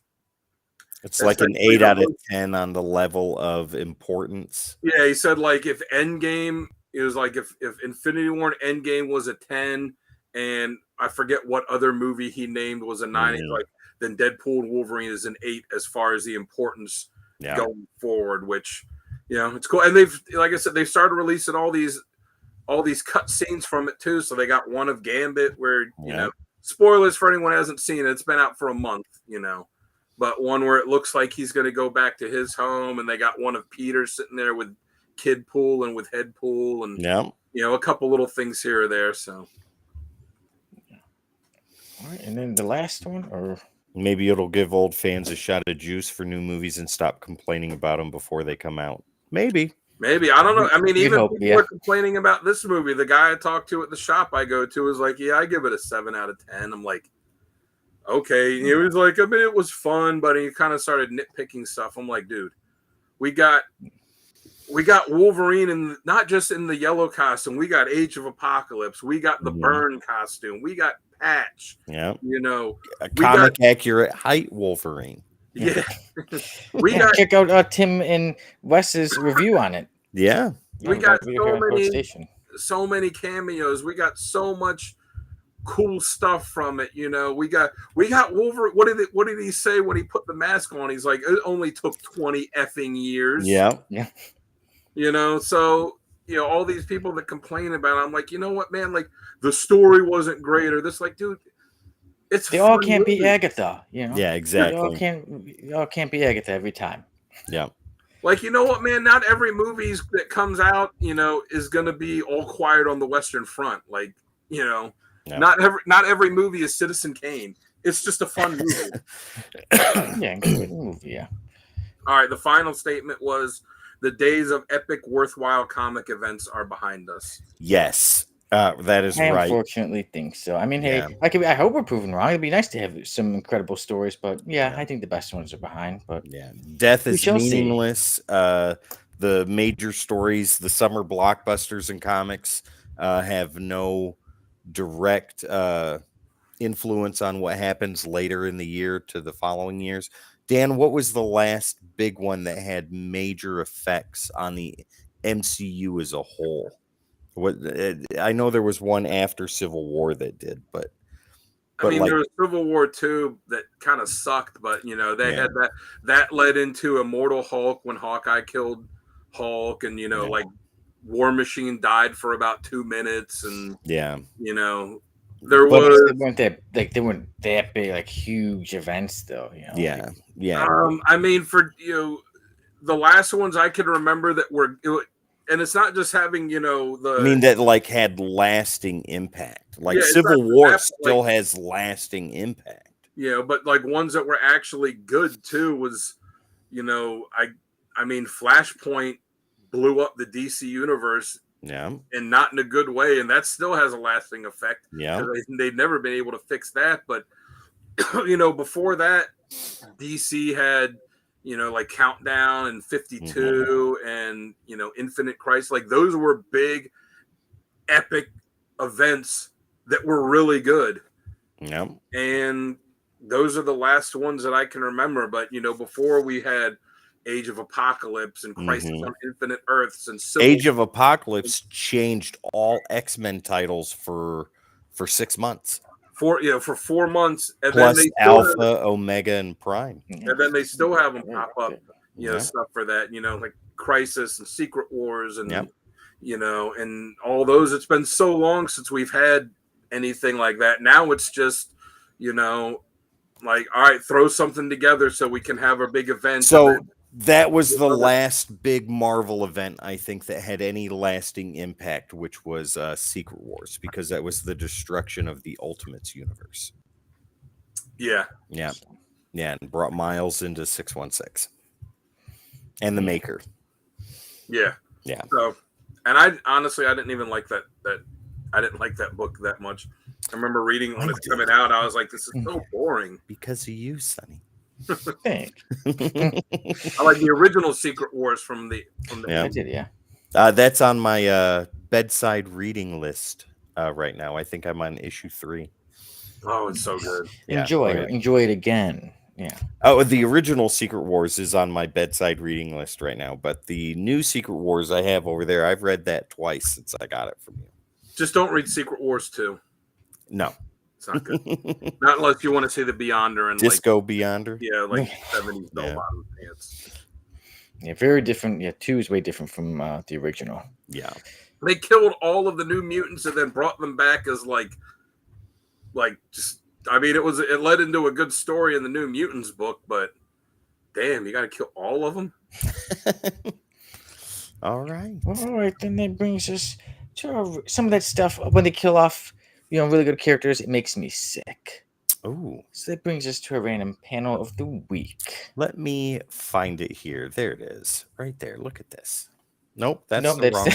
It's like an 8 out of 10 on the level of importance. Yeah, he said like if Endgame, it was like if Infinity War and Endgame was a 10, and I forget what other movie he named was a 9, like then Deadpool and Wolverine is an 8 as far as the importance going forward, which it's cool. And they've, like I said, they've started releasing all these cut scenes from it too. So they got one of Gambit where spoilers for anyone who hasn't seen it. It's been out for a month, but one where it looks like he's going to go back to his home, and they got one of Peter sitting there with Kid Pool and with Head Pool, and a couple little things here or there. So, all right, and then the last one, or maybe it'll give old fans a shot of juice for new movies and stop complaining about them before they come out. Maybe I don't know. I mean, even people are complaining about this movie. The guy I talked to at the shop I go to is like, "Yeah, I give it a 7 out of 10." I'm like, okay. And he was like, I mean, it was fun, but he kind of started nitpicking stuff. I'm like, dude, we got Wolverine, and not just in the yellow costume. We got Age of Apocalypse. We got the Burn costume. We got Patch. Yeah. A comic accurate height Wolverine. Yeah. Check out Tim and Wes's review on it. Yeah. We got so many cameos. We got so much cool stuff from it. We got Wolverine. What did he say when he put the mask on? He's like, it only took 20 effing years. Yeah. So all these people that complain about it, I'm like, you know what, man, like the story wasn't great, or this, like, dude, they all can't be Agatha, Yeah, exactly. They all can't be Agatha every time. Yeah. Like, you know what, man, not every movie that comes out, is going to be All Quiet on the Western Front. Like, not every movie is Citizen Kane. It's just a fun movie. Good movie, yeah. All right, the final statement was, the days of epic, worthwhile comic events are behind us. Yes, that is right. I unfortunately think so. I mean, hey, I hope we're proven wrong. It'd be nice to have some incredible stories, but I think the best ones are behind. But death is meaningless. The the major stories, the summer blockbusters in comics, have no direct influence on what happens later in the year to the following years. Dan, what was the last big one that had major effects on the MCU as a whole? What I know there was one after Civil War that did, but I mean, like, there was Civil War II that kind of sucked, but they Yeah. had that led into Immortal Hulk when Hawkeye killed Hulk, and like War Machine died for about 2 minutes, and yeah, there But was. they weren't that big, like huge events though. yeah, yeah. I mean, for the last ones I can remember that were, and it's not just having the. I mean that like had lasting impact. Like Yeah, it's Civil not War that, still like, has lasting impact. but like ones that were actually good too was, I mean, Flashpoint blew up the DC universe, Yeah, and not in a good way, and that still has a lasting effect. yeah. They've never been able to fix that, but before that, DC had like Countdown and 52 and Infinite Crisis. Like those were big, epic events that were really good. Yeah. And those are the last ones that I can remember. But before we had Age of Apocalypse and Crisis on Infinite Earths and Age of Apocalypse changed all X-Men titles for 6 months. For 4 months, and Plus then they Alpha, Omega, and Prime. And then they still have them pop up, Yeah. stuff for that, like Crisis and Secret Wars and Yep. And all those. It's been so long since we've had anything like that. Now it's just, like, all right, throw something together so we can have a big event. So that was the last big Marvel event, I think, that had any lasting impact, which was Secret Wars, because that was the destruction of the Ultimates universe. Yeah. Yeah. Yeah, and brought Miles into 616. And the Maker. Yeah. Yeah. So, and I honestly, I didn't even like that I didn't like that book that much. I remember reading when it's coming out, I was like, this is so boring. Because of you, Sonny. Thanks. I like the original Secret Wars from the I did, yeah. That's on my bedside reading list right now. I think I'm on issue 3. Oh, it's so good. Yeah. Enjoy it again. Yeah. Oh, the original Secret Wars is on my bedside reading list right now, but the new Secret Wars I have over there, I've read that twice since I got it from you. Just don't read Secret Wars 2. No. It's not good. Not unless you want to see the Beyonder and Disco Beyonder. Yeah, like 70s bell-bottom pants. Yeah, very different. Yeah, 2 is way different from the original. Yeah. They killed all of the New Mutants and then brought them back as like just. I mean, it led into a good story in the New Mutants book, but damn, you got to kill all of them. All right. All right, then that brings us to some of that stuff. When they kill off, really good characters, it makes me sick. Oh. So that brings us to a random panel of the week. Let me find it here. There it is. Right there. Look at this. Nope, that's the wrong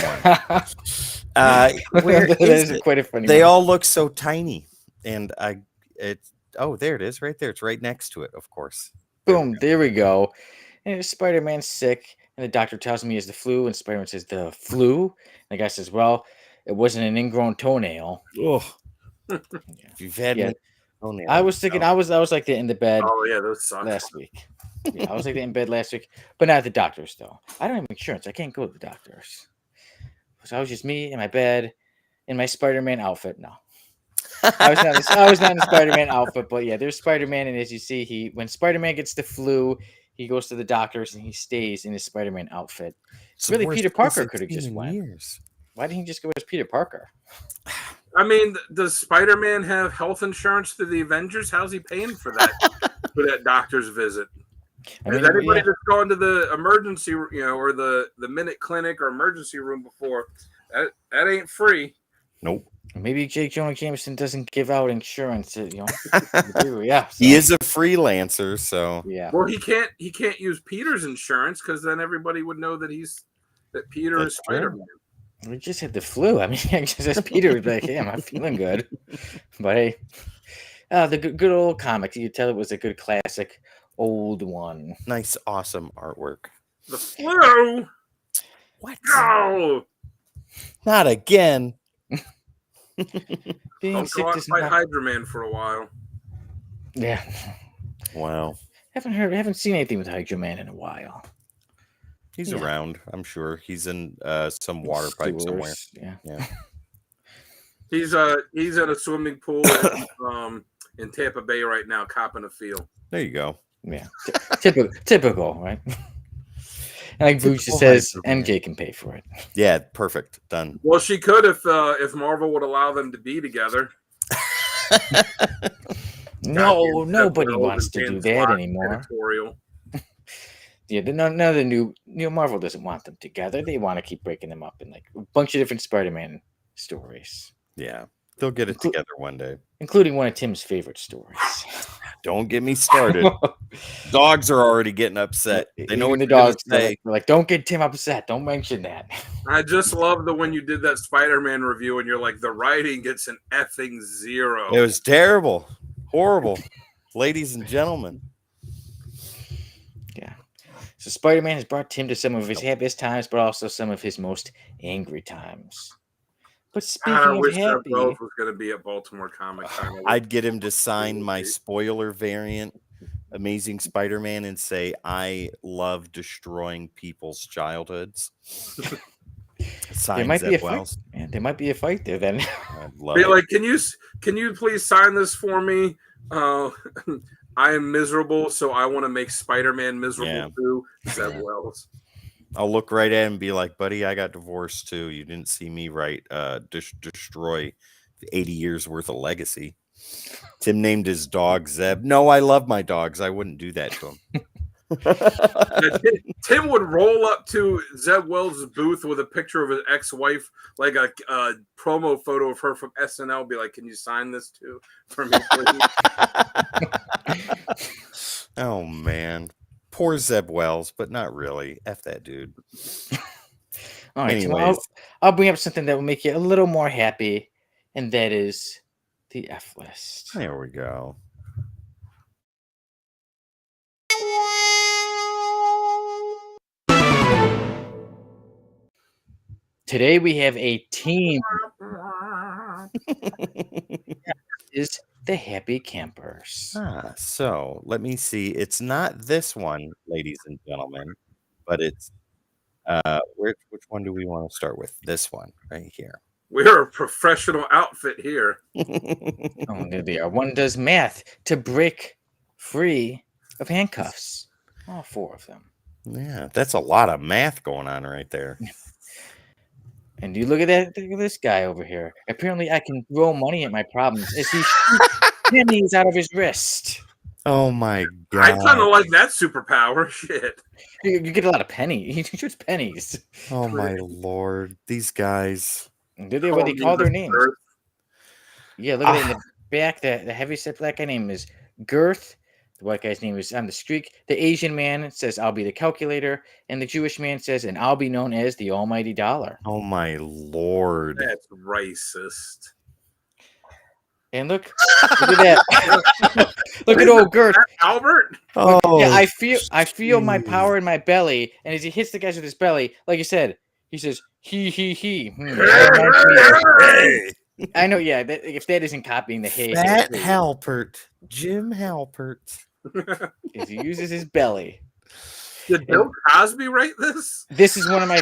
one. Where is it? Quite a funny They one. all look so tiny. And there it is right there. It's right next to it, of course. Boom, there we go. And Spider-Man's sick, and the doctor tells me it's the flu, and Spider-Man says, the flu? And the guy says, well, it wasn't an ingrown toenail. Oh. Yeah. If you've had me toenail, I was thinking, I was like that in the bed Oh yeah, those suck. last week. Yeah, I was like that in bed last week, but not at the doctor's though. I don't have insurance. I can't go to the doctor's. So I was just me in my bed in my Spider-Man outfit. No. I was not in the Spider-Man outfit, but yeah, there's Spider-Man, and as you see, when Spider-Man gets the flu, he goes to the doctor's and he stays in his Spider-Man outfit. It's really, the worst Peter Parker visit could have just in went. years. Why didn't he just go as Peter Parker? I mean, does Spider-Man have health insurance through the Avengers? How's he paying for that for that doctor's visit? I mean, Has anybody that's gone to the emergency, or the minute clinic or emergency room before? That ain't free. Nope. maybe Jake Jonah Jameson doesn't give out insurance. Yeah, so. He is a freelancer, so Yeah. Well, he can't use Peter's insurance because then everybody would know that Peter is Spider-Man. We just had the flu. I mean, just as Peter was like, "Hey, I'm not feeling good," but hey, the good old comic. You could tell it was a good classic, old one. nice, awesome artwork. The flu. What? No! Not again. Being I'll sick go out and doesn't fight help. Hydra Man for a while. Yeah. Wow. Haven't seen anything with Hydra Man in a while. He's Yeah. around. I'm sure he's in some water pipe somewhere. Sewers, Yeah. He's in a swimming pool in Tampa Bay right now, copping a feel. There you go. Yeah. Typical, right? And like Vuce Typical says, Hydra Man. MJ can pay for it. Yeah, perfect. Done. Well, she could if Marvel would allow them to be together. No, Goddamn nobody Zeb wants Wells to and do Dan that Slott anymore. editorial. Yeah, none of the new Marvel doesn't want them together. They want to keep breaking them up in like a bunch of different Spider-Man stories. Yeah. They'll get it together one day. Including one of Tim's favorite stories. Don't get me started. Dogs are already getting upset. They know what the you're gonna dogs say. they're like, don't get Tim upset. Don't mention that. I just love the when you did that Spider-Man review and you're like, the writing gets an effing 0. It was terrible. Horrible. Ladies and gentlemen. Yeah. So Spider-Man has brought Tim to some of his happiest times, but also some of his most angry times. But speaking I of wish Zeb happy, Wells was going to be at Baltimore Comic Con. I'd get him to sign my spoiler variant, Amazing Spider-Man, and say, I love destroying people's childhoods. there might be a Zeb fight. Wells. Yeah, there might be a fight there then. I'd love Be it. like, can you please sign this for me? I am miserable, so I want to make Spider-Man miserable too. Zeb Wells. I'll look right at him and be like, buddy, I got divorced too. You didn't see me right. Destroy 80 years worth of legacy. Tim named his dog Zeb. No, I love my dogs. I wouldn't do that to him. Tim would roll up to Zeb Wells' booth with a picture of his ex-wife, like a promo photo of her from SNL. Be like, can you sign this too for me, please? Oh, man. Poor Zeb Wells, but not really. F that dude. All right, Anyways. so I'll bring up something that will make you a little more happy, and that is the F list. There we go. Today we have a team. Is the Happy Campers. So let me see. It's not this one, ladies and gentlemen, but it's which one do we want to start with? This one right here. We're a professional outfit here. Oh, there they are. One does math to break free of handcuffs. All 4 of them. Yeah, that's a lot of math going on right there. And you look at that. Look at this guy over here. Apparently, I can throw money at my problems as he shoots pennies out of his wrist. Oh my god! I kind of like that superpower. Shit. You get a lot of pennies. He shoots pennies. Oh my lord! These guys. Do they what they call their names? Yeah, look at it in the back. The heavyset black guy name is Girth. The white guy's name is on the streak. The Asian man says, I'll be the calculator. And the Jewish man says, and I'll be known as the almighty dollar. Oh, my Lord. That's racist. And look at that. Look at old Girth. Albert? Oh, yeah, I feel my power in my belly. And as he hits the guys with his belly, like you said, he says, he. I know, yeah. If that isn't copying the hey. Fat Halpert. Jim Halpert. As he uses his belly. Did Bill Cosby write this? This is one of my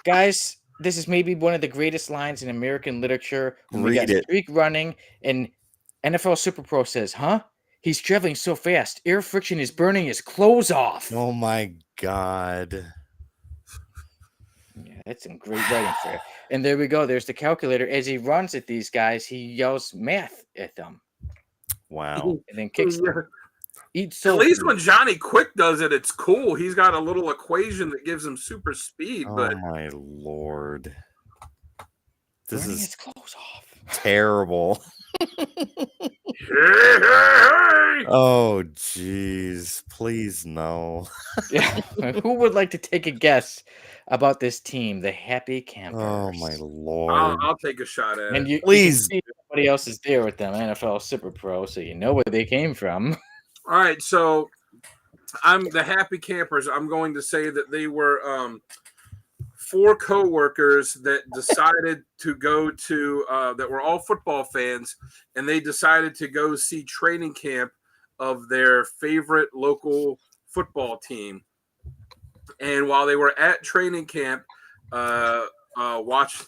guys. This is maybe one of the greatest lines in American literature. When we got streak running, and NFL Super Pro says, "Huh? He's traveling so fast, air friction is burning his clothes off." Oh my god! Yeah, that's some great writing for you. And there we go. There's the calculator. As he runs at these guys, he yells math at them. Wow! And then kicks them. At least when Johnny Quick does it, it's cool. He's got a little equation that gives him super speed. But my lord, this is his clothes off. Terrible. Oh jeez, please no. Yeah. Who would like to take a guess about this team, the Happy Campers? Oh my lord! I'll take a shot at it. You, please. Somebody else is there with them, NFL Super Pro, so you know where they came from. All right, so I'm the Happy Campers. I'm going to say that they were 4 co-workers that decided to go to that were all football fans, and they decided to go see training camp of their favorite local football team. And while they were at training camp, watch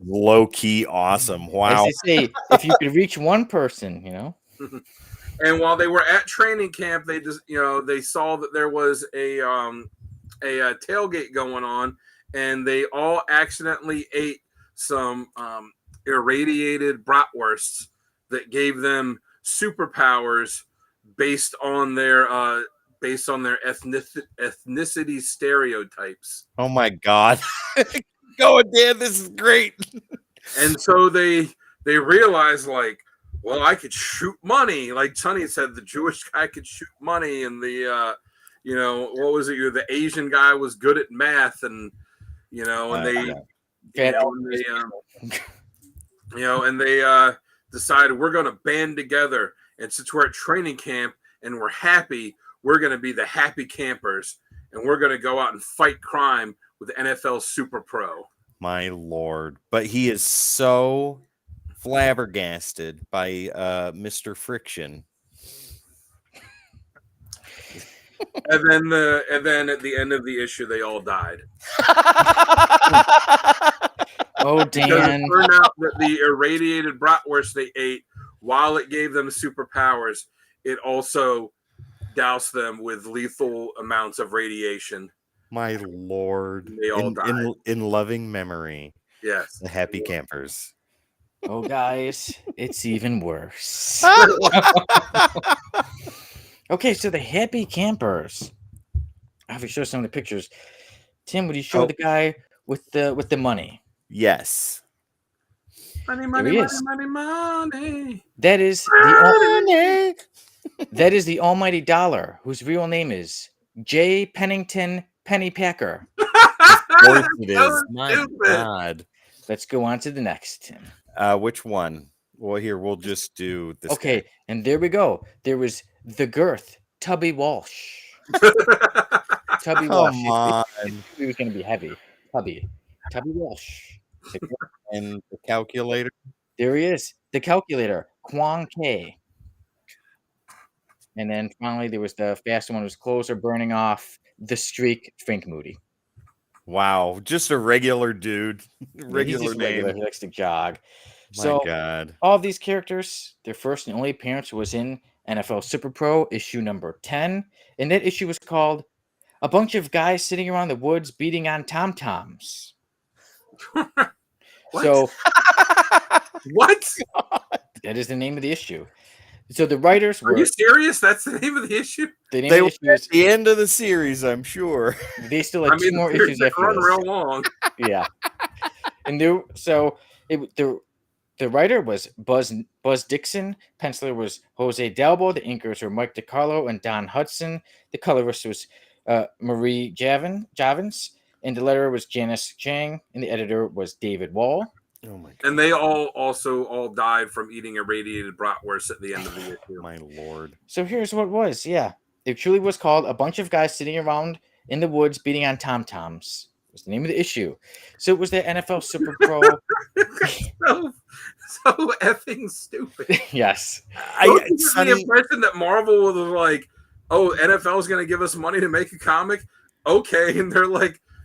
Low key awesome. Wow. As they say, if you could reach one person, and while they were at training camp, they just they saw that there was a tailgate going on, and they all accidentally ate some irradiated bratwursts that gave them superpowers based on their ethnicity stereotypes. Oh my God. Go, Dan. This is great. And so they realized, like, well, I could shoot money. Like Sonny said, the Jewish guy could shoot money, and the what was it? The Asian guy was good at math, and they decided we're going to band together. And since we're at training camp and we're happy, we're going to be the happy campers, and we're going to go out and fight crime with the NFL Super Pro. My Lord. But he is so flabbergasted by Mr. Friction. And then at the end of the issue, they all died. Oh, Because Dan. it turned out that the irradiated bratwurst they ate, while it gave them superpowers, it also doused them with lethal amounts of radiation. My Lord. They all died. In loving memory. Yes. The happy campers. Oh, guys, it's even worse. Okay, so the happy campers. I have to show some of the pictures. Tim, would you show the guy with the money? Yes. Money, There money, he money, is. money, money. That is the almighty dollar, whose real name is J. Pennington Pennypacker. Of course it That is. was My stupid. God. Let's go on to the next, Tim. Which one? Well, here, we'll just do this. Okay, guy. and there we go. There was the girth, Tubby Walsh. Tubby Walsh. Come on. He was going to be heavy. Tubby Walsh. And the calculator. There he is. The calculator, Kwong K. And then finally, there was the fast one. Whose clothes are burning off. The streak, Frank Moody. Wow, just a regular dude. He's Regular just name. regular. He likes to jog. My So God. all of these characters, their first and only appearance was in NFL Super Pro issue number 10. And that issue was called A Bunch of Guys Sitting Around the Woods Beating on Tom-Toms. What? So What? that is the name of the issue. So the writers Are were you serious? That's the name of the issue? the name They of were the issue at is, the end of the series, I'm sure. they still had I mean, two more the issues after run this. real long. Yeah. And there, so the writer was Buzz Dixon, penciler was Jose Dalbo, the inkers were Mike DiCarlo and Don Hudson, the colorist was Marie Javins, and the letterer was Janice Chang, and the editor was David Wall. Oh my God. And they all died from eating irradiated bratwurst at the end of the issue. My Lord. So here's what it was. Yeah, it truly was called A Bunch of Guys Sitting Around in the Woods Beating on Tom-Toms. Was the name of the issue. So it was the NFL Super Pro. so effing stupid. Yes. Don't you get the impression that Marvel was like, oh, NFL is going to give us money to make a comic? Okay. And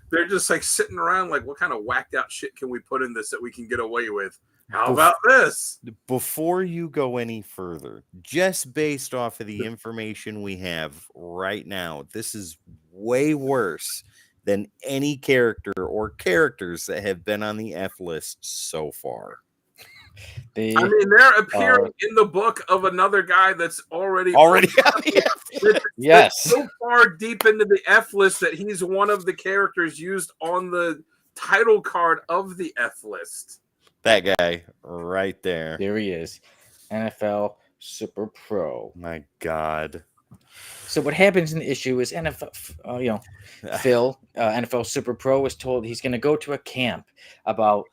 they're just like sitting around like, what kind of whacked out shit can we put in this that we can get away with? How about this? Before you go any further, just based off of the information we have right now, this is way worse than any character or characters that have been on the F list so far. I mean, they're appearing in the book of another guy that's already on the F list. Yes. So far deep into the F list that he's one of the characters used on the title card of the F list. That guy right there. There he is. NFL Super Pro. My God. So what happens in the issue is NFL, Phil, NFL Super Pro was told he's going to go to a camp about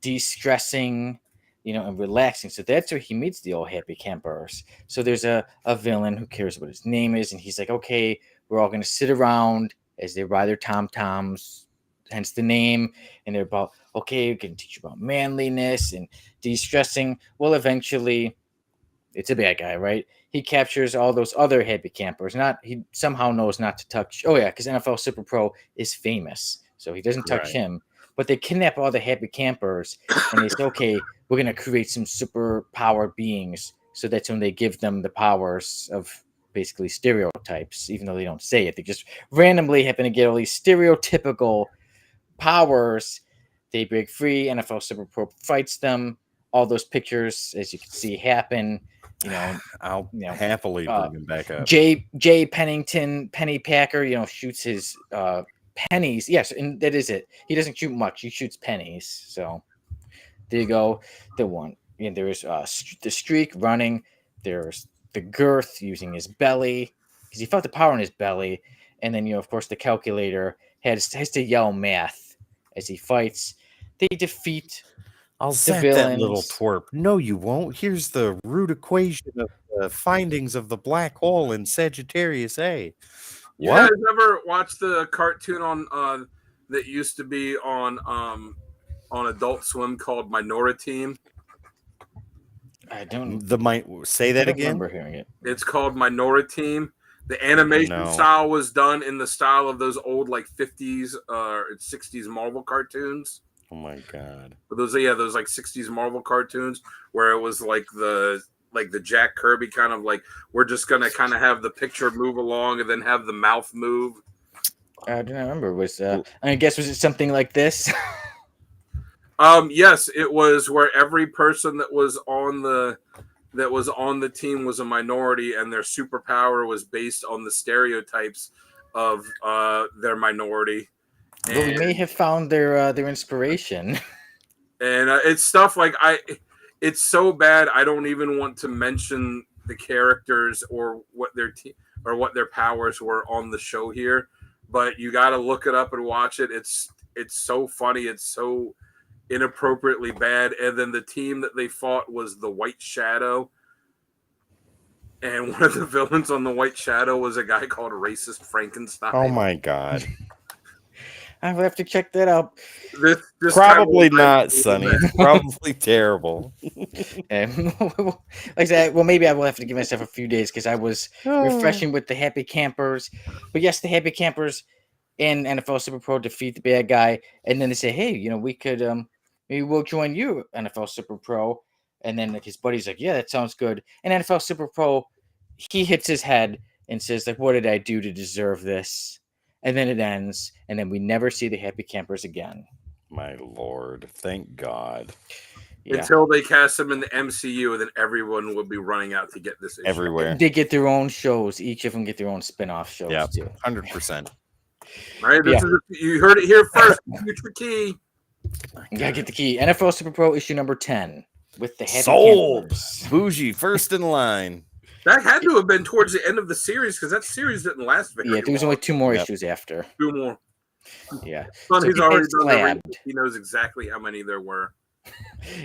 de-stressing, and relaxing. So that's where he meets the old happy campers. So there's a villain who cares what his name is, and he's like, okay, we're all going to sit around as they ride their tom-toms, hence the name, and they're about, okay, we can teach you about manliness and de-stressing. Well, eventually, it's a bad guy, right? He captures all those other happy campers. He somehow knows not to touch. Oh yeah, because NFL Super Pro is famous, so he doesn't touch Right. him. But they kidnap all the happy campers, and they say, okay, we're gonna create some super powered beings. So that's when they give them the powers of basically stereotypes, even though they don't say it. They just randomly happen to get all these stereotypical powers. They break free. NFL Super Pro fights them. All those pictures, as you can see, happen. I'll you know, happily bring him back up. Jay Pennington, Penny Packer, shoots his pennies. Yes, and that is it. He doesn't shoot much. He shoots pennies. So there you go. The one. There's the streak running. There's the girth using his belly because he felt the power in his belly. And then, of course, the calculator has to yell math as he fights. They defeat I'll the zap villains. that little twerp. No, you won't. Here's the root equation of the findings of the black hole in Sagittarius A. You guys ever watch the cartoon on that used to be on Adult Swim called Minority Team? I don't. Say that again. Remember hearing it. It's called Minority Team. The animation style was done in the style of those old 50s or 60s Marvel cartoons. Oh my god! Those 60s Marvel cartoons where it was the Jack Kirby kind of we're just gonna kind of have the picture move along and then have the mouth move. I don't remember. Was it something like this? Yes, it was where every person that was on the team was a minority, and their superpower was based on the stereotypes of their minority. Well, we may have found their inspiration. And it's stuff it's so bad I don't even want to mention the characters or what their powers were on the show here. But you got to look it up and watch it. It's so funny. It's so inappropriately bad. And then the team that they fought was the White Shadow. And one of the villains on the White Shadow was a guy called Racist Frankenstein. Oh my god. I will have to check that out. This probably not, Sonny. It's probably terrible. Like I said, well, maybe I will have to give myself a few days because I was refreshing with the Happy Campers. But yes, the Happy Campers in NFL Super Pro defeat the bad guy, and then they say, "Hey, we could maybe we'll join you, NFL Super Pro." And then his buddy's like, "Yeah, that sounds good." And NFL Super Pro, he hits his head and says, "What did I do to deserve this?" And then it ends, and then we never see the Happy Campers again. My lord, thank God. Yeah. Until they cast them in the MCU, and then everyone will be running out to get this issue. Everywhere. They get their own shows. Each of them get their own spin-off shows, too. 100%. All right, you heard it here first. Future key. You gotta get the key. NFL Super Pro issue number 10 with the Happy Sold. Campers. Bougie, first in line. That had to have been towards the end of the series because that series didn't last very long. Yeah, there was only 2 more issues after. 2 more. Yeah. So he's already done the slabbed. He knows exactly how many there were.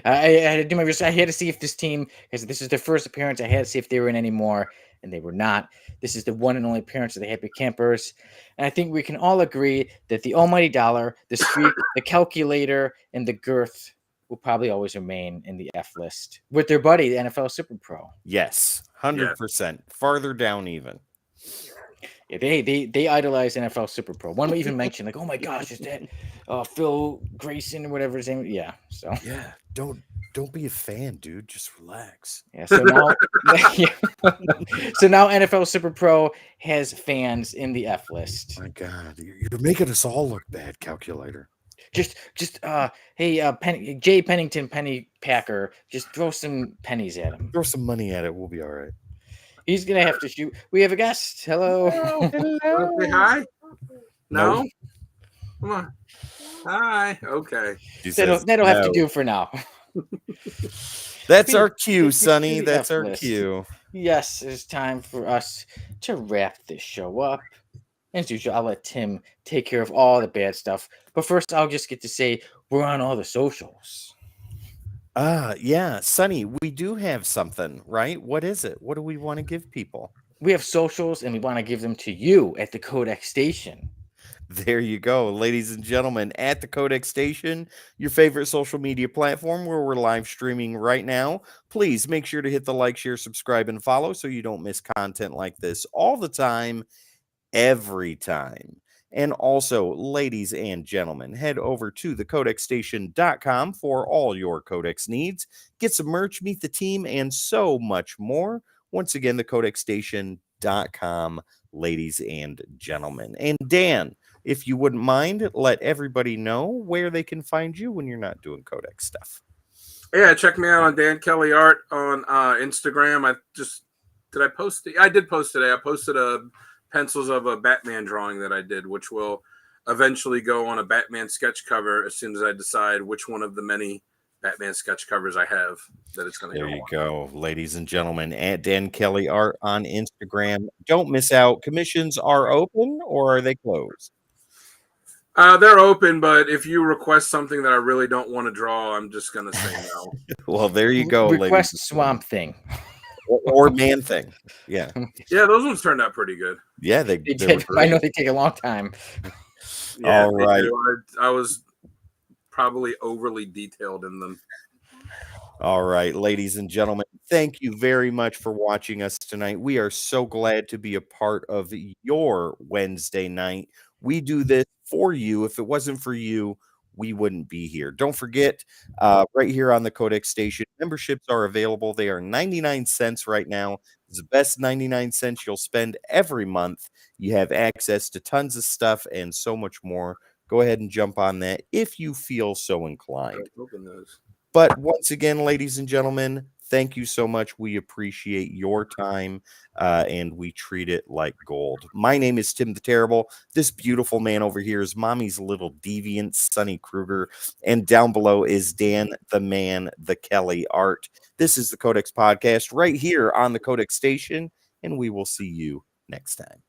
I had to do my research. I had to see if this team, because this is their first appearance, I had to see if they were in any more, and they were not. This is the one and only appearance of the Happy Campers. And I think we can all agree that the almighty dollar, the streak, the calculator, and the girth will probably always remain in the F list with their buddy, the NFL Super Pro. Yes, 100%. Farther down even. Yeah, they idolize NFL Super Pro. One even mentioned, oh my gosh, is that Phil Grayson or whatever his name? Yeah. So yeah, don't be a fan, dude. Just relax. Yeah. So now, so now NFL Super Pro has fans in the F list. My God, you're making us all look bad, calculator. Just hey, Jay Pennington, Penny Packer, just throw some pennies at him. Throw some money at it. We'll be all right. He's gonna have to shoot. We have a guest. Hello. Hello. Say hi. No. Come on. Hi. Okay. That'll have to do for now. That's our cue, Sonny. That's our cue. Yes, it's time for us to wrap this show up. As usual, I'll let Tim take care of all the bad stuff. But first, I'll just get to say we're on all the socials. Yeah, Sonny, we do have something, right? What is it? What do we want to give people? We have socials, and we want to give them to you at the Codex Station. There you go, ladies and gentlemen, at the Codex Station, your favorite social media platform where we're live streaming right now. Please make sure to hit the like, share, subscribe, and follow so you don't miss content like this all the time, every time. And also, ladies and gentlemen, head over to thecodexstation.com for all your Codex needs. Get some merch, meet the team, and so much more. Once again, thecodexstation.com, ladies and gentlemen. And Dan, if you wouldn't mind, let everybody know where they can find you when you're not doing Codex stuff. Yeah, check me out on Dan Kelly Art on Instagram. Did I post it? I did post today. I posted pencils of a Batman drawing that I did, which will eventually go on a Batman sketch cover as soon as I decide which one of the many Batman sketch covers I have that it's going to go on. There you go, ladies and gentlemen, at Dan Kelly Art on Instagram. Don't miss out. Commissions are open or are they closed? They're open, but if you request something that I really don't want to draw, I'm just going to say no. Well, there you go. Request Swamp Thing. Or Man Thing. Yeah. Yeah, those ones turned out pretty good. Yeah, they did. I know they take a long time. Yeah, all right. I was probably overly detailed in them. All right, ladies and gentlemen, thank you very much for watching us tonight. We are so glad to be a part of your Wednesday night. We do this for you. If it wasn't for you, we wouldn't be here. Don't forget, right here on the Codex Station, memberships are available. They are 99 cents right now. It's the best 99 cents you'll spend every month. You have access to tons of stuff and so much more. Go ahead and jump on that if you feel so inclined. But once again, ladies and gentlemen, thank you so much. We appreciate your time, and we treat it like gold. My name is Tim the Terrible. This beautiful man over here is Mommy's little deviant, Sonny Kruger. And down below is Dan the Man, the Kelly Art. This is the Codex Podcast right here on the Codex Station, and we will see you next time.